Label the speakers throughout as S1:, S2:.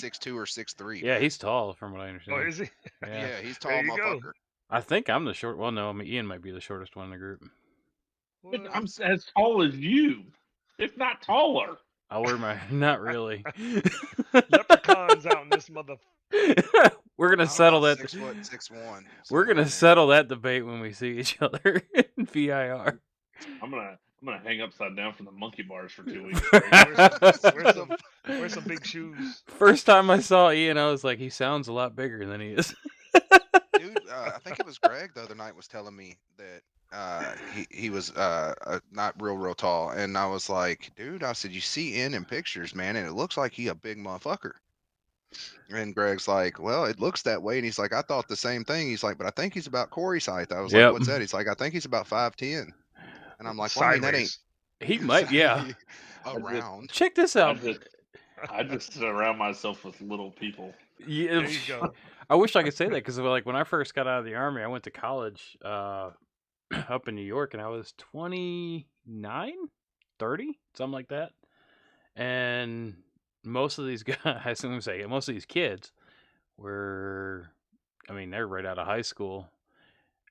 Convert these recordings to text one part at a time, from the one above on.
S1: like 6'2" or 6'3",
S2: Yeah,
S1: man.
S2: he's tall from what I
S3: Oh,
S2: understand.
S3: is he?
S2: Yeah.
S1: Yeah, he's
S3: There
S1: tall
S3: you go.
S1: motherfucker.
S2: I think I'm the short. Well, no, I mean, Ian might be the shortest one in the group.
S3: What?
S1: I'm
S4: I'm as tall as you, if not taller.
S2: I'll wear my. Not really.
S3: Leprechauns out in this mother.
S2: We're gonna
S1: I'm
S2: settle
S1: about
S2: that.
S1: 6'1", 6'1",
S2: We're
S1: somewhere
S2: gonna
S1: in there.
S2: settle that debate when we see each other in VIR.
S4: I'm gonna hang upside down from the monkey bars for 2 weeks.
S3: Wear some big shoes.
S2: First time I saw Ian, I was like, he sounds a lot bigger than he is.
S1: Dude, I think it was Greg the other night was telling me that he was not real tall, and I was like, dude, I said, you see Ian in pictures, man, and it looks like he a big motherfucker. And Greg's like, well, it looks that way, and he's like, I thought the same thing. He's like, but I think he's about Corey's height. I was
S2: Yep.
S1: like, what's that? He's like, I think he's about 5'10", and I'm like, well, I mean, that ain't.
S3: Sideways.
S2: He might, yeah.
S1: Around.
S2: Check this out.
S4: I just surround myself with little people.
S2: Yeah,
S3: There you go.
S2: I wish I could say that because, like, when I first got out of the Army, I went to college up in New York, and I was 29, 30, something like that. And most of these guys, I'm going to say, most of these kids were, I mean, they're right out of high school.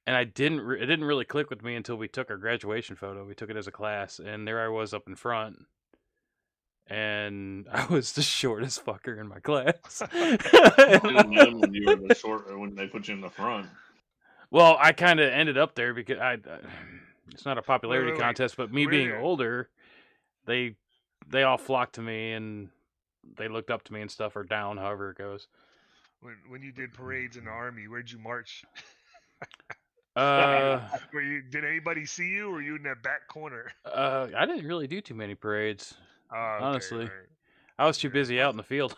S2: And it didn't really click with me until we took our graduation photo. We took it as a class, and there I was up in front. And I was the shortest fucker in my class.
S4: Didn't know when you were the short, or when they put you in the front.
S2: Well, I kind of ended up there because it's not a popularity
S3: Wait.
S2: contest, but me being older, they all flocked to me and they looked up to me and stuff, or down, however it goes.
S3: When you did parades in the Army, where'd you march? Did anybody see you, or were you in that back corner?
S2: I didn't really do too many parades.
S3: Okay,
S2: Honestly,
S3: right.
S2: I was too busy out in the field.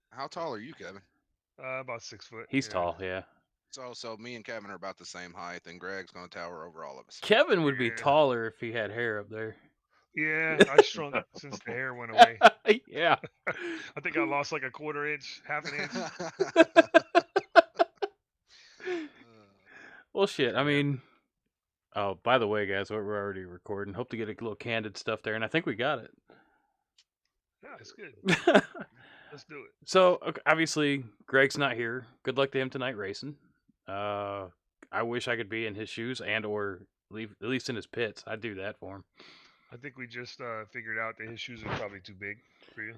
S1: How tall are you, Kevin?
S3: About 6 foot.
S2: He's tall, yeah.
S1: So me and Kevin are about the same height, and Greg's gonna tower over all of us.
S2: Kevin would be taller if he had hair up there.
S3: Yeah, I shrunk since the hair went away.
S2: Yeah.
S3: I think I lost like a quarter inch, half an inch.
S2: Well, shit. I mean, oh, by the way, guys, we're already recording. Hope to get a little candid stuff there, and I think we got it.
S3: Yeah, it's good. Let's do it.
S2: So, obviously, Greg's not here. Good luck to him tonight racing. I wish I could be in his shoes or at least in his pits. I'd do that for him.
S3: I think we just figured out that his shoes are probably too big for you.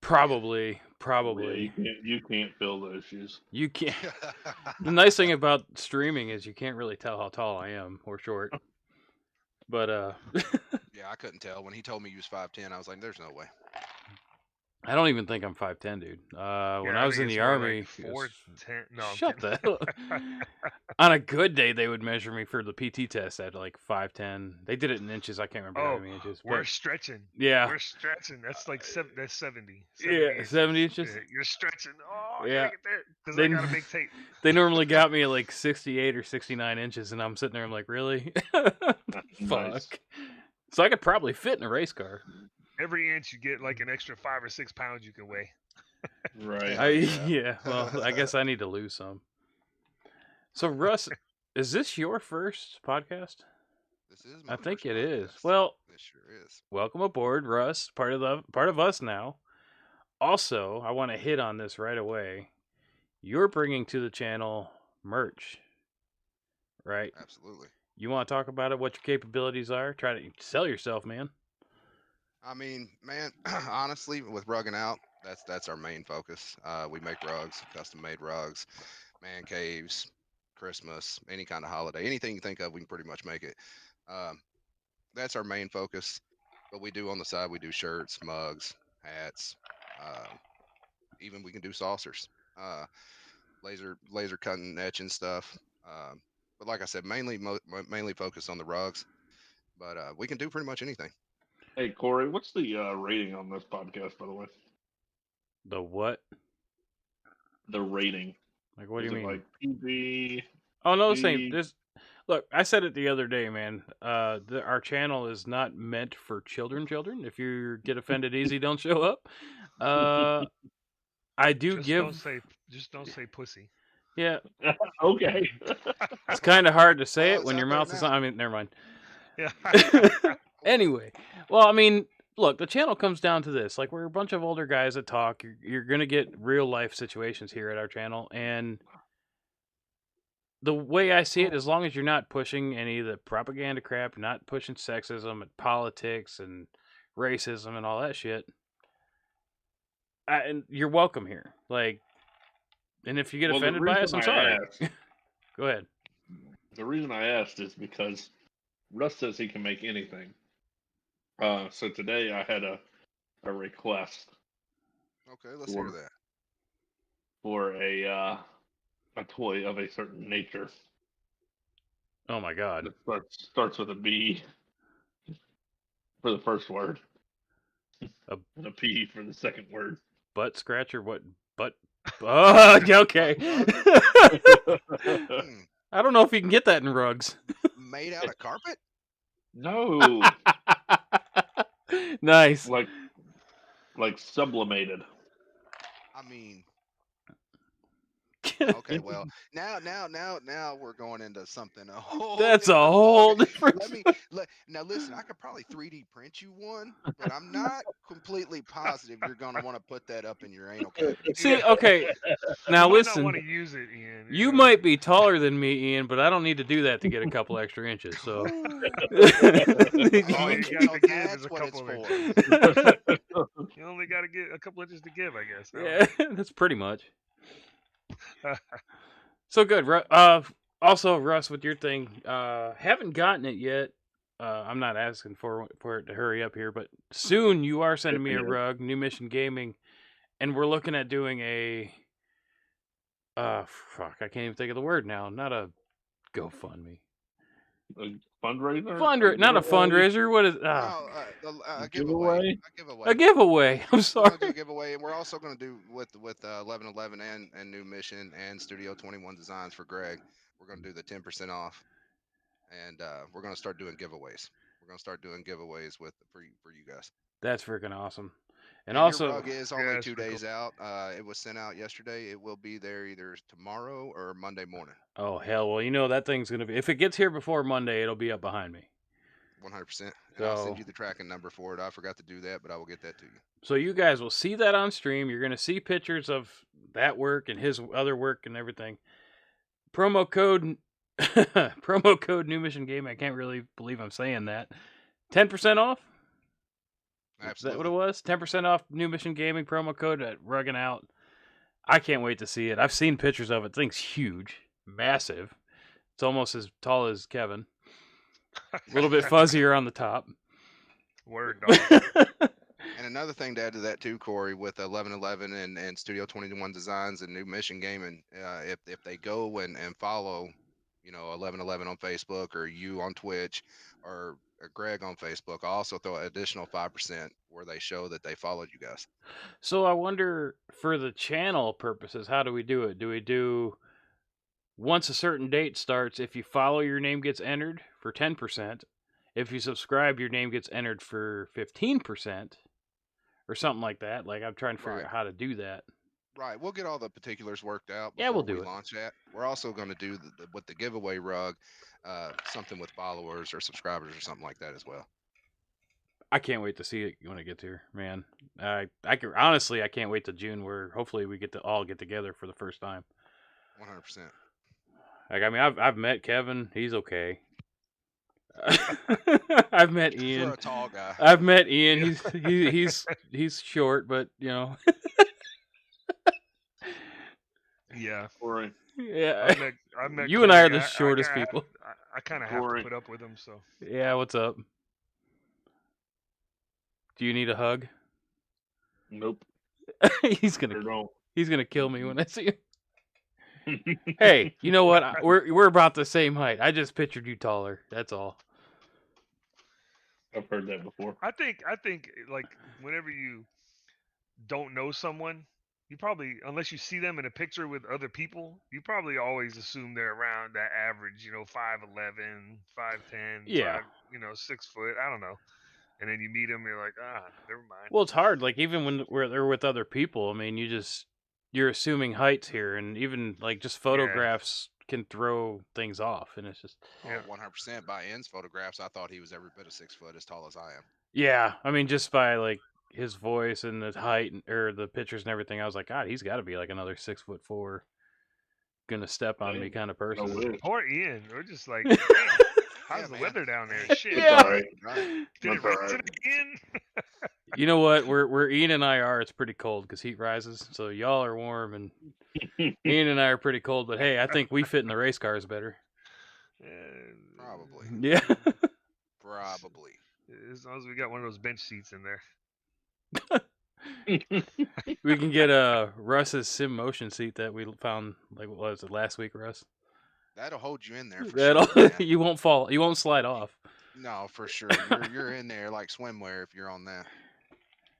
S2: Probably.
S4: Yeah, you can't fill those shoes.
S2: You can't. The nice thing about streaming is you can't really tell how tall I am or short. But
S1: yeah, I couldn't tell when he told me he was 5'10". I was like, "There's no way."
S2: I don't even think I'm 5'10", dude. When I was in the Army,
S3: like 4'10". No,
S2: shut the hell up. On a good day, they would measure me for the PT test at like 5'10". They did it in inches. I can't remember how many inches.
S3: We're stretching.
S2: Yeah,
S3: we're stretching. That's like that's 70.
S2: Yeah, 70 inches.
S3: Yeah, you're stretching. Oh,
S2: yeah.
S3: Because I gotta make tape.
S2: They normally got me at like 68 or 69 inches, and I'm sitting there. I'm like, really?
S4: Nice.
S2: Fuck. So I could probably fit in a race car.
S3: Every inch you get like an extra 5 or 6 pounds you can weigh.
S4: Right.
S2: Yeah. Well, I guess I need to lose some. So Russ, is this your first podcast?
S1: This is my
S2: I think
S1: first
S2: it is.
S1: podcast.
S2: Well,
S1: this sure is.
S2: Welcome aboard, Russ. Part of us now. Also, I want to hit on this right away. You're bringing to the channel merch, right?
S1: Absolutely.
S2: You want to talk about it? What your capabilities are? Try to sell yourself, man.
S1: I mean, man, honestly, with rugging out, that's our main focus. We make rugs, custom-made rugs, man caves, Christmas, any kind of holiday, anything you think of, we can pretty much make it. That's our main focus. But we do on the side, we do shirts, mugs, hats, even we can do saucers, laser cutting, etching stuff. But like I said, mainly focused on the rugs. But we can do pretty much anything.
S4: Hey, Corey, what's the rating on this podcast, by the way?
S2: The what?
S4: The rating.
S2: Like, what do you mean?
S4: Like PG?
S2: Oh, no, same. Look, I said it the other day, man. Our channel is not meant for children. If you get offended easy, don't show up. I do
S3: Just don't say pussy.
S2: Yeah.
S4: Okay.
S2: It's kind of hard to say it when your mouth is on. I mean, never mind.
S3: Yeah.
S2: Anyway, well, I mean, look, the channel comes down to this. Like, we're a bunch of older guys that talk. You're going to get real life situations here at our channel. And the way I see it, as long as you're not pushing any of the propaganda crap, you're not pushing sexism and politics and racism and all that shit, and you're welcome here. Like, and if you get offended by us, I'm sorry. Go ahead.
S4: The reason I asked is because Russ says he can make anything. So today I had a request
S1: Okay, let's hear that.
S4: for a toy of a certain nature.
S2: Oh my god.
S4: It starts with a B for the first word. And a P for the second word.
S2: Butt scratcher? What? Butt? Oh, okay. I don't know if you can get that in rugs.
S1: Made out of carpet?
S4: No.
S2: Nice.
S4: Like sublimated.
S1: I mean, okay, well, now we're going into something.
S2: That's a whole different.
S1: Now listen. I could probably 3D print you one, but I'm not completely positive you're going to want to put that up in your anal cavity.
S2: See, okay. Now
S3: you
S2: listen.
S3: might not want to use it, Ian.
S2: You might be taller than me, Ian, but I don't need to do that to get a couple extra inches. So.
S3: All you got to give is a couple of inches. You only got to get a couple inches to give, I guess.
S2: Yeah, that's pretty much. So good. Also, Russ, with your thing, haven't gotten it yet. I'm not asking for it to hurry up here, but soon you are sending me a rug, New Mission Gaming, and we're looking at doing a. Fuck, I can't even think of the word now. Not a GoFundMe.
S4: A fundraiser?
S2: Not a fundraiser. What is?
S1: A giveaway.
S2: A giveaway. I'm sorry.
S1: A giveaway, and we're also going to do with 1111 and New Mission and Studio 21 Designs for Greg. We're going to do the 10% off, and we're going to start doing giveaways. We're going to start doing giveaways for you guys.
S2: That's freaking awesome. And
S1: your
S2: also,
S1: rug is only 2 days out. It was sent out yesterday. It will be there either tomorrow or Monday morning.
S2: Oh hell! Well, you know that thing's gonna be. If it gets here before Monday, it'll be up behind me.
S1: 100%. And I'll send you the tracking number for it. I forgot to do that, but I will get that to you.
S2: So you guys will see that on stream. You're gonna see pictures of that work and his other work and everything. Promo code New Mission Game. I can't really believe I'm saying that. 10% off.
S1: Absolutely.
S2: Is that what it was? 10% off New Mission Gaming promo code at Rugging Out. I can't wait to see it. I've seen pictures of it. The thing's huge, massive. It's almost as tall as Kevin. A little bit fuzzier on the top.
S3: Word, dog.
S1: And another thing to add to that too, Corey, with 1111 and Studio 21 Designs and New Mission Gaming, if they go and follow, 1111 on Facebook or you on Twitch or Greg on Facebook, I'll also throw an additional 5% where they show that they followed you guys.
S2: So I wonder, for the channel purposes, how do we do it? Do we do once a certain date starts, if you follow, your name gets entered for 10%. If you subscribe, your name gets entered for 15%. Or something like that. Like, I'm trying to figure out how to do that.
S1: Right. We'll get all the particulars worked out
S2: before we'll
S1: we launch that. We're also going to do with the giveaway rug, something with followers or subscribers or something like that as well.
S2: I can't wait to see it when it gets here, man. Honestly, I can't wait to June where hopefully we get to all get together for the first time.
S1: 100%.
S2: Like, I mean, I've met Kevin. He's okay. I've met Ian.
S1: For a tall guy.
S2: I've met Ian. He's short, but
S3: Yeah.
S4: Corey.
S2: Yeah.
S3: I met
S2: you
S3: Corey.
S2: And I are the shortest people.
S3: I kind of have to put up with him, so.
S2: Yeah, what's up? Do you need a hug?
S4: Nope.
S2: He's gonna kill me when I see him. Hey, you know what? We're about the same height. I just pictured you taller. That's all.
S4: I've heard that before.
S3: I think like whenever you don't know someone, you probably, unless you see them in a picture with other people, you probably always assume they're around that average, 5'11", 5'10",
S2: yeah,
S3: 6 foot. I don't know. And then you meet them, you're like, never mind.
S2: Well, it's hard. Like, even when they're with other people, I mean, you're assuming heights here, and even like just photographs can throw things off, and it's just
S1: 100% by N's photographs. I thought he was every bit of 6 foot, as tall as I am.
S2: Yeah, I mean, just by like his voice and the height or the pictures and everything, I was like, God, he's got to be like another 6'4", gonna step on me
S4: Man,
S2: kind of
S4: I
S2: person.
S4: wish.
S3: Poor Ian. We're just like, damn. How's
S1: Yeah,
S3: the
S1: man.
S3: weather down there?
S1: Dang.
S3: Shit.
S4: It's all right.
S1: Right.
S3: Did it
S4: That's all
S3: rain
S4: right.
S3: again?
S2: You know what? Where Ian and I are, it's pretty cold because heat rises. So y'all are warm, and Ian and I are pretty cold. But hey, I think we fit in the race cars better.
S1: Probably.
S2: Yeah.
S1: Probably.
S3: As long as we got one of those bench seats in there.
S2: We can get Russ's sim motion seat that we found, like, what was it, last week, Russ?
S1: That'll hold you in there for
S2: That'll
S1: sure, man.
S2: you won't fall, you won't slide off.
S1: No, for sure. You're in there like swimwear if you're on that.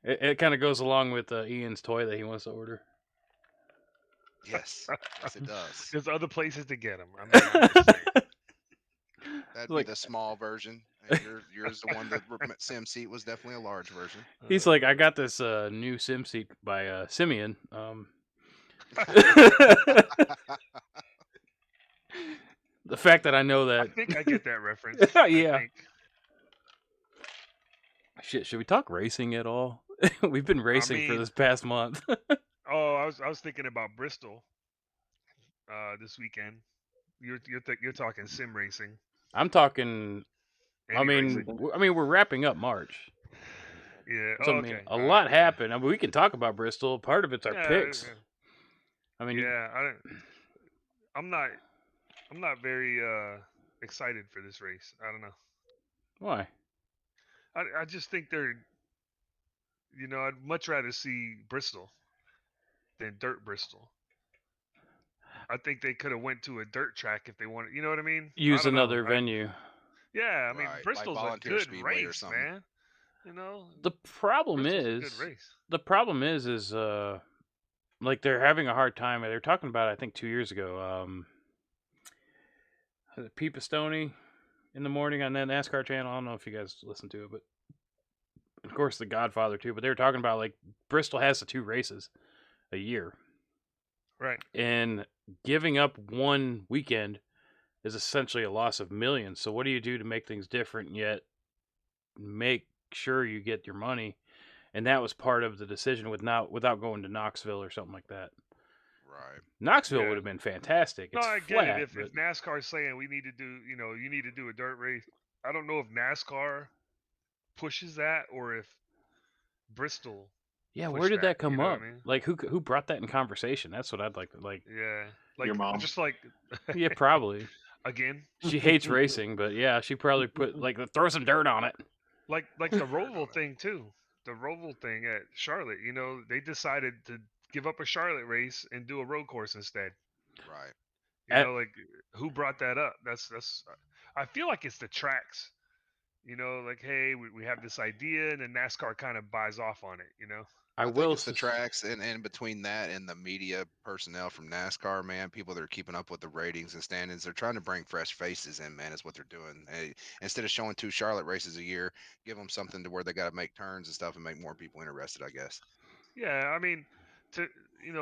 S2: It kind of goes along with Ian's toy that he wants to order.
S1: Yes. Yes, it does.
S3: There's other places to get them. I'm just saying.
S1: That'd
S2: Like-
S1: be the small version. And yours, the one that Sim seat was definitely a large version.
S2: He's like, I got this new sim seat by Simeon. The fact that I know
S3: I
S2: that.
S3: think I get that reference.
S2: Yeah.
S3: I think.
S2: Shit, should we talk racing at all? We've been racing for
S3: mean-
S2: this past month.
S3: Oh, I was thinking about Bristol. This weekend. You're talking sim racing.
S2: I'm talking. I
S3: Any
S2: mean,
S3: racing.
S2: we're wrapping up March.
S3: Yeah.
S2: So,
S3: Oh,
S2: I mean,
S3: okay.
S2: a
S3: All
S2: lot
S3: right.
S2: happened. I mean, we can talk about Bristol. Part of it's our
S3: Yeah,
S2: picks. I mean,
S3: Yeah, I'm not very excited for this race. I don't know.
S2: why?
S3: I just think they're, I'd much rather see Bristol than dirt Bristol. I think they could have went to a dirt track if they wanted. You know what I mean?
S2: Use
S3: I don't know.
S2: another venue.
S3: Yeah, I mean
S1: Right, like
S3: Bristol's a
S1: Volunteer
S3: good
S1: Speedway or
S3: race,
S1: something.
S3: man. You know,
S2: The problem
S3: Bristol's a
S2: is,
S3: good race.
S2: like they're having a hard time. They're talking about it, I think 2 years ago. Pete Pistone in the morning on that NASCAR channel. I don't know if you guys listen to it, but of course the Godfather too. But they were talking about like Bristol has the 2 races a year,
S3: Right.
S2: and giving up one weekend is essentially a loss of millions. So what do you do to make things different yet make sure you get your money? And that was part of the decision without going to Knoxville or something like that.
S1: Right.
S2: Knoxville
S3: Yeah.
S2: would have been fantastic. It's
S3: No, I
S2: flat,
S3: get it. If
S2: but
S3: NASCAR's saying we need to do, you need to do a dirt race, I don't know if NASCAR pushes that or if Bristol.
S2: yeah,
S3: push
S2: where did
S3: that,
S2: that come
S3: you know what
S2: up?
S3: I mean?
S2: Like who brought that in conversation? That's what I'd like to like.
S3: Yeah, like
S4: Your mom.
S3: just like
S2: Yeah, probably.
S3: again,
S2: She hates racing, but yeah, she probably put like throw some dirt on it.
S3: like the Roval thing too. The Roval thing at Charlotte, they decided to give up a Charlotte race and do a road course instead.
S1: Right.
S3: Like who brought that up? That's. I feel like it's the tracks. Like hey, we have this idea, and then NASCAR kind of buys off on it.
S2: I
S1: think
S2: will
S1: it's the
S2: sus-
S1: tracks and between that and the media personnel from NASCAR, man, people that are keeping up with the ratings and standings, they're trying to bring fresh faces in, man, is what they're doing. Hey, instead of showing 2 Charlotte races a year, give them something to where they got to make turns and stuff and make more people interested, I guess.
S3: Yeah, I mean,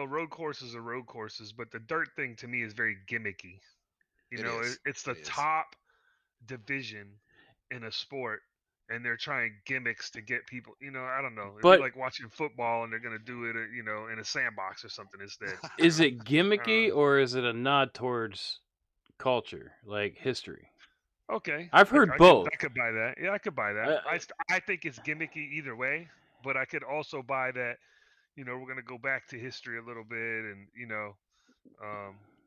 S3: road courses are road courses, but the dirt thing to me is very gimmicky.
S1: It is.
S3: It's the
S1: It is.
S3: top division in a sport, and they're trying gimmicks to get people. I don't know. It'd
S2: But-
S3: be like watching football, and they're gonna do it, in a sandbox or something instead.
S2: Is
S3: you know?
S2: it gimmicky or is it a nod towards culture, like history?
S3: Okay.
S2: I've heard both.
S3: I could buy that. Yeah, I could buy that. I think it's gimmicky either way, but I could also buy that. We're gonna go back to history a little bit, and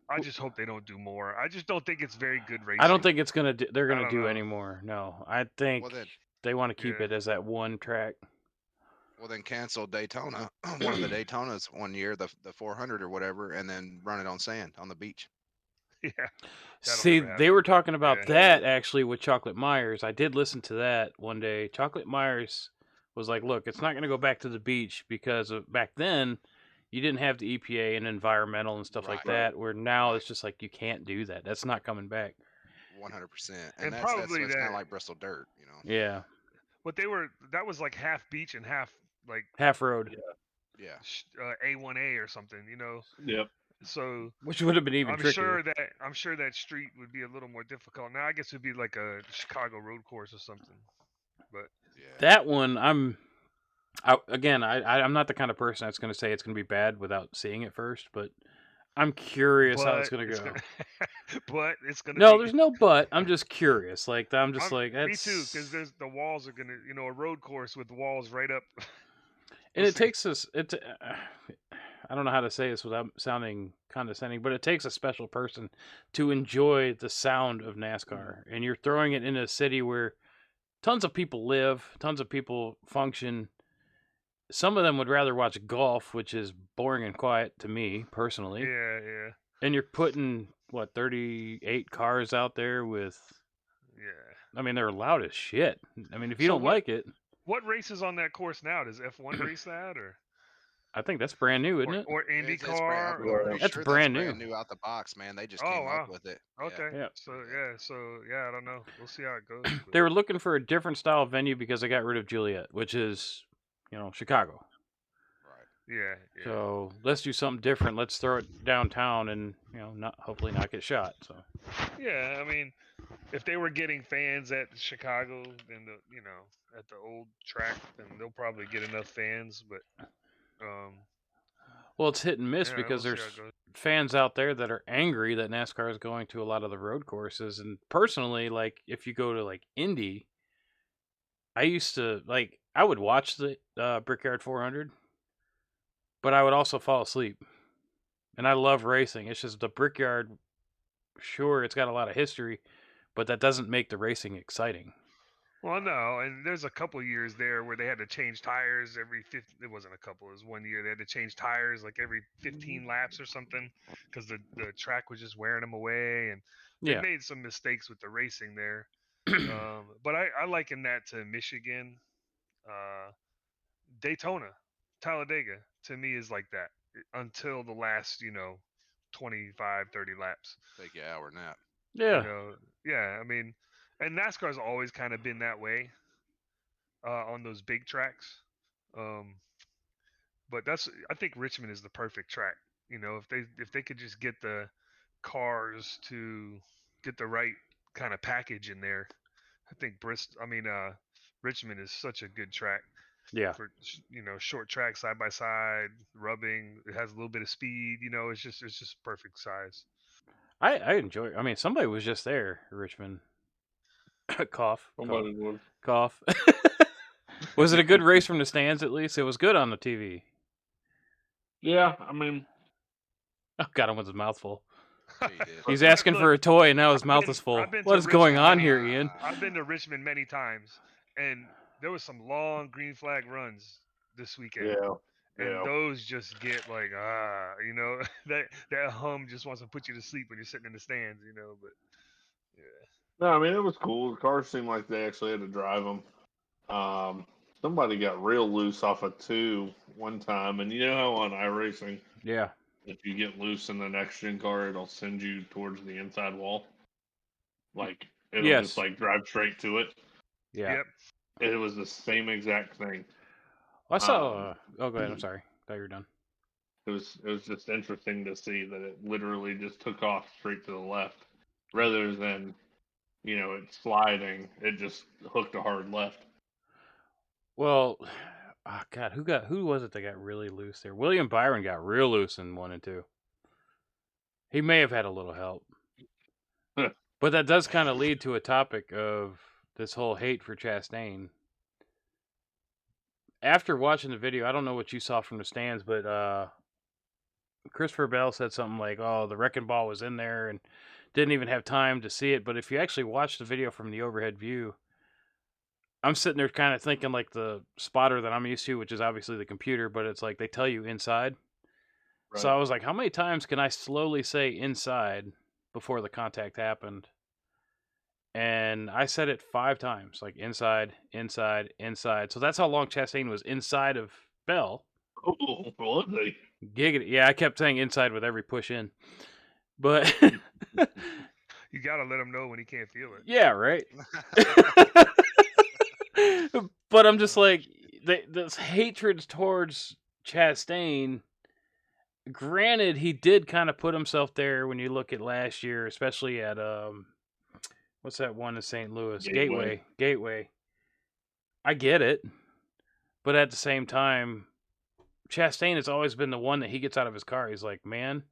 S3: I just hope they don't do more. I just don't think it's very good racing.
S2: I don't think it's gonna. They're
S3: I
S2: gonna
S3: don't
S2: do
S3: know.
S2: any more. No, I think
S1: Well, then-
S2: they want to keep
S3: Yeah.
S2: it as that one track.
S1: Well, then cancel Daytona, one of the Daytonas one year, the 400 or whatever, and then run it on sand on the beach.
S3: Yeah.
S2: See,
S3: never
S2: they
S3: happen.
S2: were talking about
S3: Yeah.
S2: that actually with Chocolate Myers. I did listen to that one day. Chocolate Myers was like, "Look, it's not going to go back to the beach because back then you didn't have the EPA and environmental and stuff like
S1: Right.
S2: that. Where now
S1: Right.
S2: it's just like you can't do that. That's not coming back."
S1: 100%.
S3: And
S1: That's
S3: probably
S1: kind
S3: that-
S1: of like Bristol Dirt,
S2: Yeah,
S3: But that was like half beach and half like
S2: half road,
S1: Yeah.
S3: A1A or something,
S4: Yep.
S3: So
S2: which would have been even
S3: I'm
S2: trickier.
S3: sure that street would be a little more difficult. Now I guess it'd be like a Chicago road course or something. But
S1: Yeah.
S2: That one, I'm not the kind of person that's going to say it's going to be bad without seeing it first, but I'm curious how it's
S3: But
S2: going to
S3: it's
S2: go.
S3: gonna, but it's gonna
S2: No,
S3: be.
S2: there's no but. I'm just curious. Like I'm just like
S3: Me too, because
S2: that's.
S3: there's the walls are gonna, a road course with walls right up.
S2: And
S3: We'll
S2: it
S3: see.
S2: takes us. I don't know how to say this without sounding condescending, but it takes a special person to enjoy the sound of NASCAR. And you're throwing it in a city where tons of people live, tons of people function. Some of them would rather watch golf, which is boring and quiet to me personally.
S3: Yeah, yeah,
S2: And you're putting 38 cars out there with.
S3: yeah.
S2: I mean, they're loud as shit. I mean, if you
S3: So
S2: don't like it,
S3: what races on that course now? Does F1 race that or
S2: I think that's brand new, isn't it?
S1: It's brand.
S3: IndyCar
S1: I'm pretty
S3: or?
S2: That's
S1: sure that's
S2: brand new.
S1: brand new out the box, man. They just
S3: Oh
S1: came up
S3: wow.
S1: with it.
S3: Okay.
S2: Yeah.
S3: So I don't know. We'll see how it goes. But
S2: They were looking for a different style venue because they got rid of Juliet, which is, Chicago.
S1: Right.
S3: yeah.
S2: So let's do something different. Let's throw it downtown and hopefully not get shot. So
S3: Yeah, I mean, if they were getting fans at Chicago and at the old track, then they'll probably get enough fans. But
S2: well, it's hit and miss
S3: yeah,
S2: because
S3: we'll see how
S2: there's
S3: it goes.
S2: fans out there that are angry that NASCAR is going to a lot of the road courses. And personally, like if you go to like Indy, I used to I would watch the Brickyard 400, but I would also fall asleep. And I love racing. It's just the Brickyard. Sure, it's got a lot of history, but that doesn't make the racing exciting.
S3: Well, no, and there's a couple years there where they had to change tires every 50. It wasn't a couple. It was 1 year. They had to change tires like every 15 laps or something because the track was just wearing them away, and they
S2: Yeah.
S3: made some mistakes with the racing there. But I liken that to Michigan, uh, Daytona, Talladega. To me, is like that until the last 25, 30 laps.
S1: Take an hour nap.
S2: Yeah.
S3: Yeah. I mean, and NASCAR's always kind of been that way on those big tracks. Um, but I think Richmond is the perfect track. If they could just get the cars to get the right kind of package in there, I think Richmond is such a good track
S2: Yeah.
S3: for short track side by side rubbing. It has a little bit of speed. It's just perfect size.
S2: I enjoy. I mean, somebody was just there, Richmond. Cough.
S4: Somebody would.
S2: Cough. Was it a good race from the stands? At least it was good on the TV.
S4: Yeah, I mean,
S2: Oh, got him with his mouth full.
S1: Yeah, you did.
S2: He's asking for a toy, and now his mouth is full.
S3: I've been
S2: What
S3: to
S2: is going
S3: Richmond
S2: on
S3: many-
S2: here, Ian?
S3: I've been to Richmond many times, and there was some long green flag runs this weekend.
S4: yeah.
S3: And those just get like that hum just wants to put you to sleep when you're sitting in the stands, but yeah.
S4: No, I mean, it was cool. The cars seemed like they actually had to drive them. Somebody got real loose off of 2 one time, and you know how on iRacing,
S2: Yeah.
S4: if you get loose in the next gen car, it'll send you towards the inside wall. Like it'll
S2: Yes.
S4: just like drive straight to it.
S2: Yeah.
S3: Yep.
S4: It was the same exact thing.
S2: I saw. Oh, go ahead. I'm sorry. Thought you were done.
S4: It was just interesting to see that it literally just took off straight to the left, rather than it sliding. It just hooked a hard left.
S2: Well, oh God, who was it that got really loose there? William Byron got real loose in 1 and 2. He may have had a little help. But that does kind of lead to a topic of this whole hate for Chastain. After watching the video, I don't know what you saw from the stands, but Christopher Bell said something like, "Oh, the wrecking ball was in there and didn't even have time to see it." But if you actually watch the video from the overhead view, I'm sitting there kind of thinking like the spotter that I'm used to, which is obviously the computer, but it's like they tell you inside.
S4: Right.
S2: So I was like, how many times can I slowly say inside before the contact happened? And I said it 5 times, like inside, inside, inside. So that's how long Chastain was inside of Bell.
S4: Oh, was he?
S2: Giggity. Yeah, I kept saying inside with every push in. But
S3: You gotta let him know when he can't feel it.
S2: yeah, right. But I'm just like, this hatred towards Chastain. Granted, he did kind of put himself there when you look at last year, especially at what's that one in St. Louis? Gateway. I get it, but at the same time, Chastain has always been the one that he gets out of his car. He's like, man,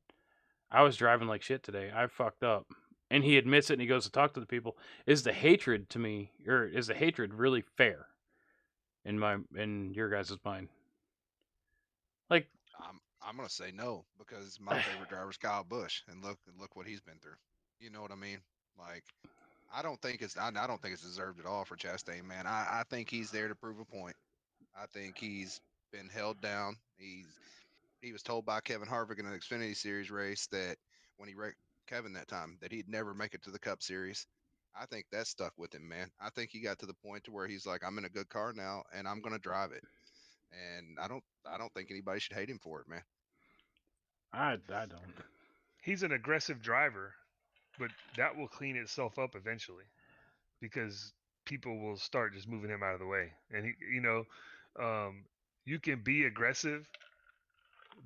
S2: I was driving like shit today. I fucked up. And he admits it and he goes to talk to the people. Is the hatred to me, or is the hatred really fair in your guys' mind? Like,
S1: I'm gonna say no because my favorite driver is Kyle Busch, and look what he's been through. You know what I mean? Like, I don't think it's deserved at all for Chastain, man. I think he's there to prove a point. I think he's been held down. He was told by Kevin Harvick in an Xfinity Series race that when he wrecked Kevin that time that he'd never make it to the Cup Series. I think that stuck with him, man. I think he got to the point to where he's like, I'm in a good car now, and I'm gonna drive it. And I don't think anybody should hate him for it, man.
S2: I don't.
S3: He's an aggressive driver, but that will clean itself up eventually because people will start just moving him out of the way. And you can be aggressive,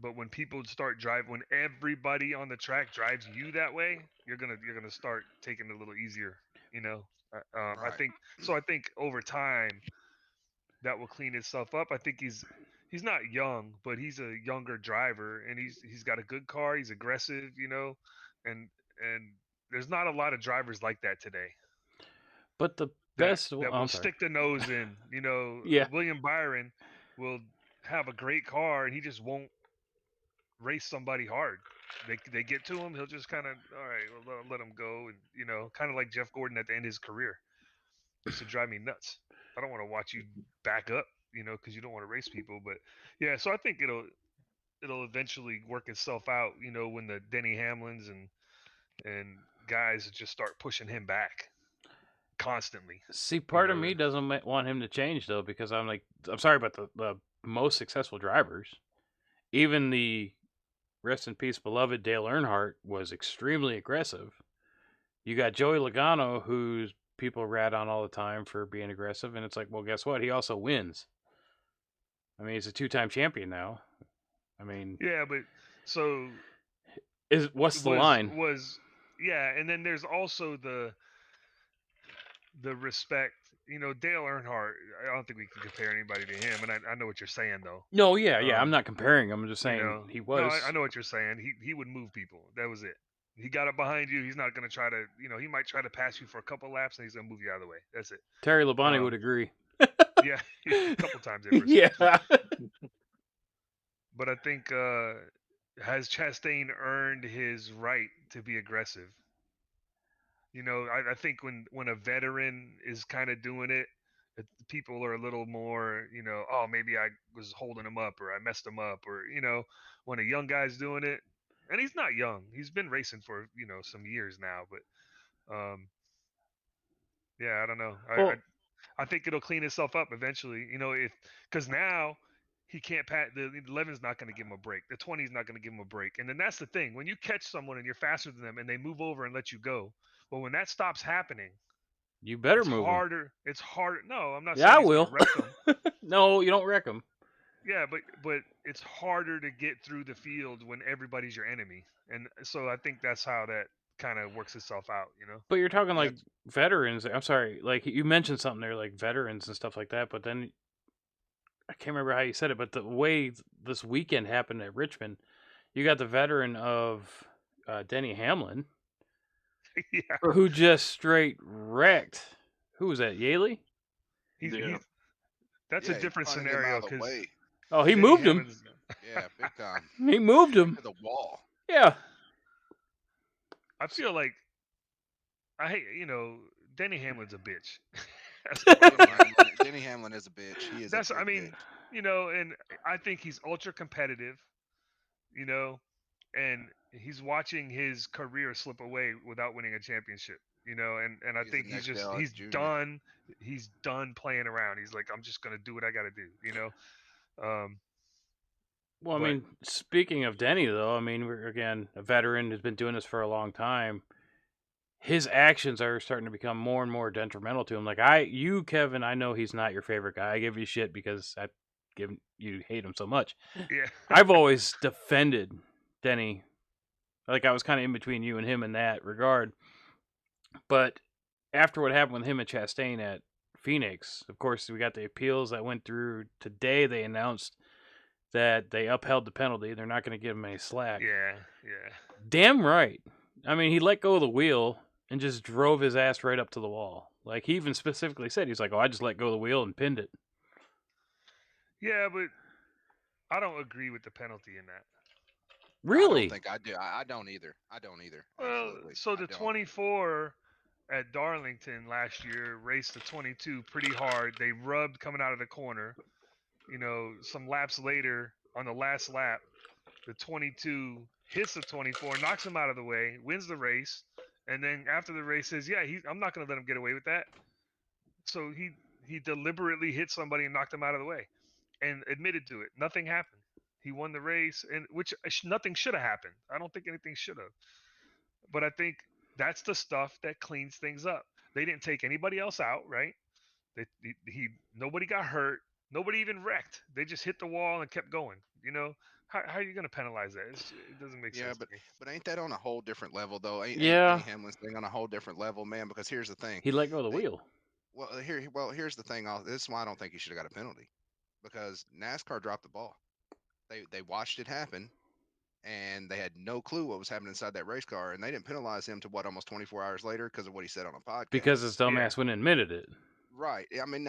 S3: but when people start driving, when everybody on the track drives you that way, you're gonna start taking it a little easier. You know, I
S1: Right.
S3: think so. I think over time that will clean itself up. I think he's not young, but he's a younger driver, and he's got a good car. He's aggressive, and there's not a lot of drivers like that today
S2: But the
S3: that
S2: best one,
S3: that
S2: oh,
S3: will
S2: I'm sorry.
S3: stick the nose in.
S2: Yeah.
S3: William Byron will have a great car, and he just won't race somebody hard. They get to him, he'll just kind of all right, well, let him go, and kind of like Jeff Gordon at the end of his career. Used to drive me nuts. I don't want to watch you back up, because you don't want to race people. But yeah, so I think it'll eventually work itself out. When the Denny Hamlins and guys just start pushing him back constantly.
S2: See, part of
S3: know,
S2: me doesn't want him to change though, because I'm like, I'm sorry, but the most successful drivers, even the rest in peace beloved Dale Earnhardt, was extremely aggressive. You got Joey Logano, who's people rat on all the time for being aggressive, and it's like, well, guess what? He also wins. I mean, he's a 2-time champion now. I mean,
S3: yeah, but so
S2: what's the line?
S3: yeah, and then there's also the respect. Dale Earnhardt. I don't think we can compare anybody to him, and I know what you're saying though.
S2: No, yeah, I'm not comparing him. I'm just saying he
S3: No,
S2: was.
S3: I know what you're saying. He would move people. That was it. He got up behind you. He's not going to try to, he might try to pass you for a couple laps, and he's going to move you out of the way. That's it.
S2: Terry Labonte would agree.
S3: Yeah, a couple times. Everest.
S2: Yeah.
S3: But I think has Chastain earned his right to be aggressive? I think when a veteran is kind of doing it, people are a little more, oh, maybe I was holding him up or I messed him up, or when a young guy's doing it, and he's not young, he's been racing for some years now, but yeah, I don't know.
S2: Well,
S3: I think it'll clean itself up eventually. Because now he can't pat the 11's not going to give him a break. The 20's not going to give him a break. And then that's the thing. When you catch someone and you're faster than them and they move over and let you go, well, when that stops happening,
S2: you better
S3: it's
S2: move
S3: harder.
S2: him.
S3: It's harder. No, I'm not
S2: Yeah,
S3: saying
S2: I
S3: he's
S2: will.
S3: gonna wreck them.
S2: No, you don't wreck him.
S3: Yeah, but it's harder to get through the field when everybody's your enemy. And so I think that's how that kind of works itself out,
S2: But you're talking
S1: Yeah.
S2: like veterans. I'm sorry, like you mentioned something there, like veterans and stuff like that. But then I can't remember how you said it. But the way this weekend happened at Richmond, you got the veteran of Denny Hamlin,
S3: Yeah.
S2: who just straight wrecked. Who was that? Yaley?
S3: That's
S1: Yeah,
S3: a different
S1: punted him
S3: scenario
S1: out of the
S3: because
S1: way.
S2: Oh, he moved him.
S1: Yeah, big time.
S2: He moved him.
S1: To the wall.
S2: Yeah.
S3: I feel like I hate, Denny Hamlin's a bitch.
S1: Denny Hamlin is a bitch. He is.
S3: That's
S1: a
S3: I
S1: big
S3: mean,
S1: bitch.
S3: and I think he's ultra competitive, and he's watching his career slip away without winning a championship, and I
S1: He's the
S3: think
S1: next Dale Jr.
S3: he's done playing around. He's like, I'm just gonna do what I gotta do,
S2: Well, I
S3: but-
S2: mean, speaking of Denny, though, I mean, we're again a veteran who's been doing this for a long time. His actions are starting to become more and more detrimental to him. Like Kevin, I know he's not your favorite guy. I give you shit because you hate him so much.
S3: Yeah.
S2: I've always defended Denny. Like I was kind of in between you and him in that regard. But after what happened with him and Chastain at Phoenix. Of course, we got the appeals that went through today. They announced that they upheld the penalty. They're not going to give him any slack.
S3: Yeah.
S2: Damn right. I mean, he let go of the wheel and just drove his ass right up to the wall. Like, he even specifically said, he's like, "Oh, I just let go of the wheel and pinned it."
S3: Yeah, but I don't agree with the penalty in that.
S1: I
S2: Really?
S1: don't think I do. I don't either. I don't either.
S3: Well,
S1: Absolutely.
S3: so
S1: I
S3: the
S1: don't.
S3: 24 at Darlington last year raced the 22 pretty hard. They rubbed coming out of the corner. You know, some laps later, on the last lap, the 22 hits the 24, knocks him out of the way, wins the race, and then after the race says, "Yeah, I'm not going to let him get away with that." So he deliberately hit somebody and knocked him out of the way, and admitted to it. Nothing happened. He won the race, and which nothing should have happened. I don't think anything should have. But I think that's the stuff that cleans things up. They didn't take anybody else out, right? Nobody got hurt. Nobody even wrecked. They just hit the wall and kept going. You know, how are you going to penalize that? It doesn't make
S1: Yeah,
S3: sense
S1: but
S3: to me.
S1: but ain't that on a whole different level though? Ain't
S2: Yeah.
S1: Denny Hamlin's thing on a whole different level, man? Because here's the thing.
S2: He let go of the
S1: They,
S2: wheel.
S1: here's the thing. This is why I don't think he should have got a penalty. Because NASCAR dropped the ball. They watched it happen, and they had no clue what was happening inside that race car, and they didn't penalize him to what, almost 24 hours later because of what he said on a podcast.
S2: Because his dumbass went and admitted it.
S1: Right. I mean,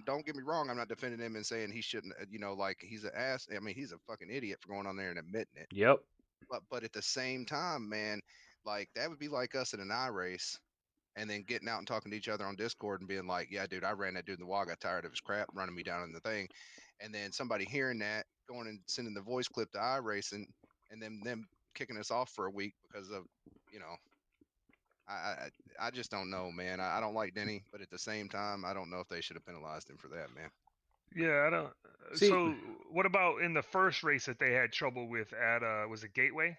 S1: don't get me wrong. I'm not defending him and saying he shouldn't. Like he's an ass. I mean, he's a fucking idiot for going on there and admitting it.
S2: Yep.
S1: But at the same time, man, like that would be like us in an iRace and then getting out and talking to each other on Discord and being like, "Yeah, dude, I ran that dude in the wall. I got tired of his crap running me down in the thing," and then somebody hearing that, going and sending the voice clip to iRacing, and then them kicking us off for a week because of, you know, I just don't know, man. I don't like Denny, but at the same time, I don't know if they should have penalized him for that, man.
S3: Yeah, I don't.
S2: See-
S3: So what about in the first race that they had trouble with at was it Gateway?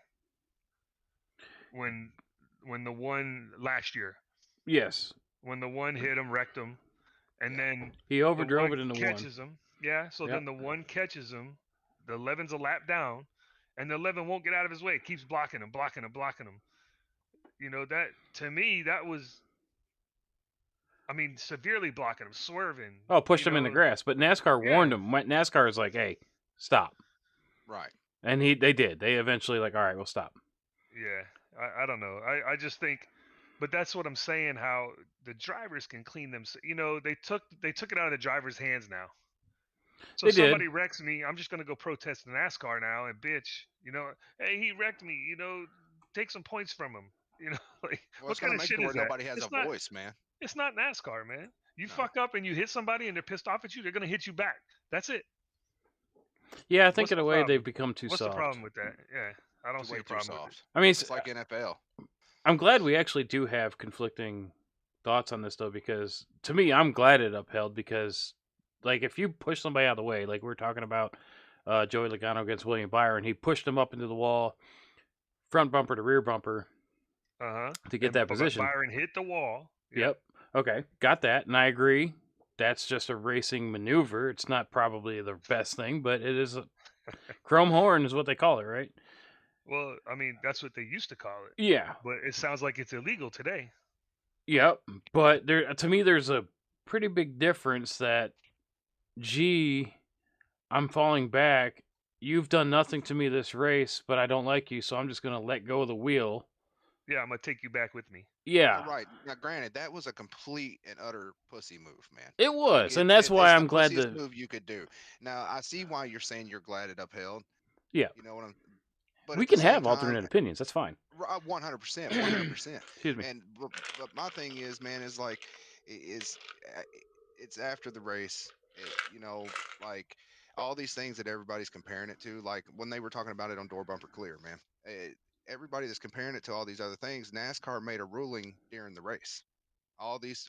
S3: When the one last year,
S2: Yes.
S3: when the one hit him, wrecked him, and
S1: Yeah.
S3: then
S2: He
S3: the
S2: overdrove
S3: one
S2: it in the one.
S3: catches him. Yeah, so
S2: Yep.
S3: then the one catches him. The 11's a lap down, and the 11 won't get out of his way. It keeps blocking him. You know, that to me that was, I mean, severely blocking him, swerving.
S2: Oh, pushed
S3: you
S2: him in the
S3: know.
S2: grass. But NASCAR
S3: Yeah.
S2: warned him. NASCAR is like, "Hey, stop."
S1: Right.
S2: And they did. They eventually like, "All right, we'll stop."
S3: Yeah, I don't know. I just think, but that's what I'm saying. How the drivers can clean them. You know, they took it out of the driver's hands now. So
S2: They
S3: if somebody
S2: did.
S3: wrecks me, I'm just gonna go protest in NASCAR now and bitch. You know, hey, he wrecked me. You know, take some points from him. You know, like
S1: Well,
S3: what
S1: it's
S3: kind
S1: gonna
S3: of
S1: make
S3: shit
S1: it
S3: is
S1: where
S3: that?
S1: nobody has
S3: It's
S1: a
S3: not.
S1: voice, man.
S3: It's not NASCAR, man. You
S1: No.
S3: fuck up and you hit somebody and they're pissed off at you, they're gonna hit you back. That's it.
S2: Yeah, I think
S3: What's
S2: in a
S3: the
S2: way
S3: problem?
S2: they've become too
S3: What's
S2: soft.
S3: the problem with that? Yeah, I don't
S1: It's
S3: see
S1: way
S3: a
S1: too
S3: problem with it.
S1: soft.
S2: I mean,
S1: It's like NFL.
S2: I'm glad we actually do have conflicting thoughts on this though, because to me, I'm glad it upheld because, like, if you push somebody out of the way, like we were talking about Joey Logano against William Byron, he pushed him up into the wall, front bumper to rear bumper to get that position.
S3: Byron hit the wall.
S2: Yep. Okay, got that, and I agree. That's just a racing maneuver. It's not probably the best thing, but it is a chrome horn is what they call it, right?
S3: Well, I mean, that's what they used to call it.
S2: Yeah.
S3: But it sounds like it's illegal today.
S2: Yep. But there, to me, there's a pretty big difference that, gee, I'm falling back. You've done nothing to me this race, but I don't like you, so I'm just going to let go of the wheel.
S3: Yeah, I'm gonna take you back with me.
S2: Yeah.
S1: You're right. Now, granted, that was a complete and utter pussy move, man.
S2: It was, and that's why
S1: it's
S2: I'm
S1: the
S2: glad
S1: pussiest
S2: that.
S1: move you could do. Now, I see why you're saying you're glad it upheld.
S2: Yeah.
S1: You know what I'm. But
S2: We
S1: at the
S2: can
S1: same
S2: have
S1: time,
S2: alternate opinions. That's fine.
S1: 100%, 100%.
S2: Excuse me.
S1: And but my thing is, man, is like, is it's after the race. You know, like all these things that everybody's comparing it to. Like when they were talking about it on Door Bumper Clear, man. Everybody that's comparing it to all these other things, NASCAR made a ruling during the race. All these.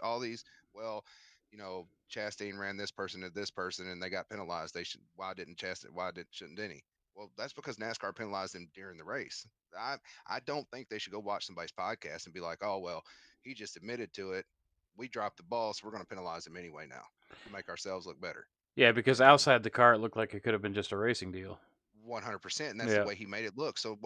S1: Well, you know, Chastain ran this person to this person, and they got penalized. They should. Why didn't Chastain? Shouldn't any? Well, that's because NASCAR penalized him during the race. I don't think they should go watch somebody's podcast and be like, oh well, he just admitted to it. We dropped the ball, so we're going to penalize him anyway now to make ourselves look better.
S2: Yeah, because outside the car, it looked like it could have been just a racing deal.
S1: 100%, and that's the
S2: Yeah.
S1: way he made it look. So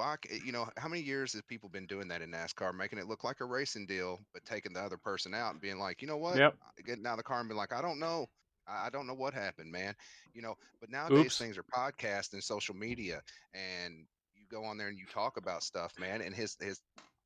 S1: how many years have people been doing that in NASCAR, making it look like a racing deal, but taking the other person out and being like, you know what,
S2: Yep.
S1: getting out of the car and being like, I don't know. I don't know what happened, man. But nowadays
S2: Oops.
S1: things are podcast and social media, and you go on there and you talk about stuff, man. And his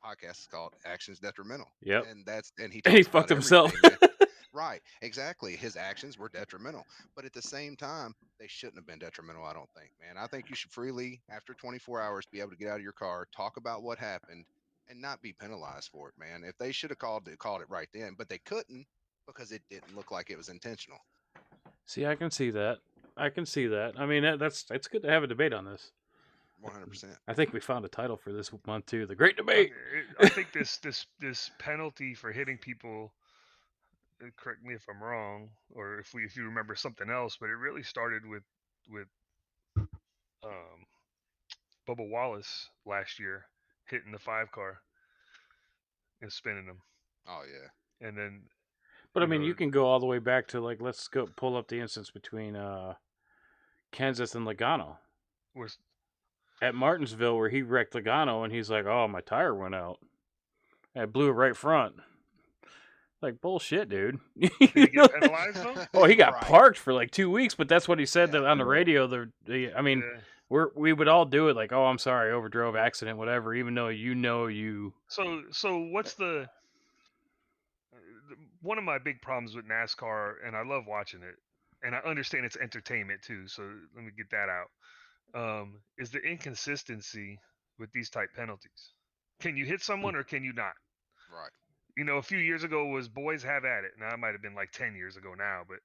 S1: podcast is called Actions Detrimental,
S2: Yep.
S1: and he
S2: And he
S1: talks about
S2: fucked himself.
S1: everything, man. Right, exactly. His actions were detrimental, but at the same time, they shouldn't have been detrimental. I don't think, man. I think you should freely, after 24 hours, be able to get out of your car, talk about what happened, and not be penalized for it, man. If they should have called it right then, but they couldn't because it didn't look like it was intentional.
S2: See, I can see that. I mean, it's good to have a debate on this.
S1: 100%.
S2: I think we found a title for this month too. The Great
S3: I,
S2: Debate.
S3: I think this penalty for hitting people. Correct me if I'm wrong, or if you remember something else, but it really started with um, Bubba Wallace last year hitting the 5 car and spinning them,
S1: Oh yeah.
S3: and then
S2: But I
S3: you
S2: mean,
S3: know
S2: you can go all the way back to like let's go pull up the instance between Kansas and Logano
S3: was
S2: at Martinsville where he wrecked Logano and he's like, "Oh, my tire went out. I blew it right front." Like bullshit, dude.
S3: did he get penalized though?
S2: Oh, he got
S1: Right.
S2: parked for like 2 weeks, but that's what he said
S1: Yeah.
S2: that on the radio. I mean,
S3: Yeah.
S2: we would all do it like, "Oh, I'm sorry, overdrove, accident, whatever," even though you.
S3: So what's one of my big problems with NASCAR, and I love watching it, and I understand it's entertainment too. So let me get that out. Is the inconsistency with these type penalties? Can you hit someone or can you not?
S1: Right.
S3: A few years ago was boys have at it. Now it might have been like 10 years ago now, but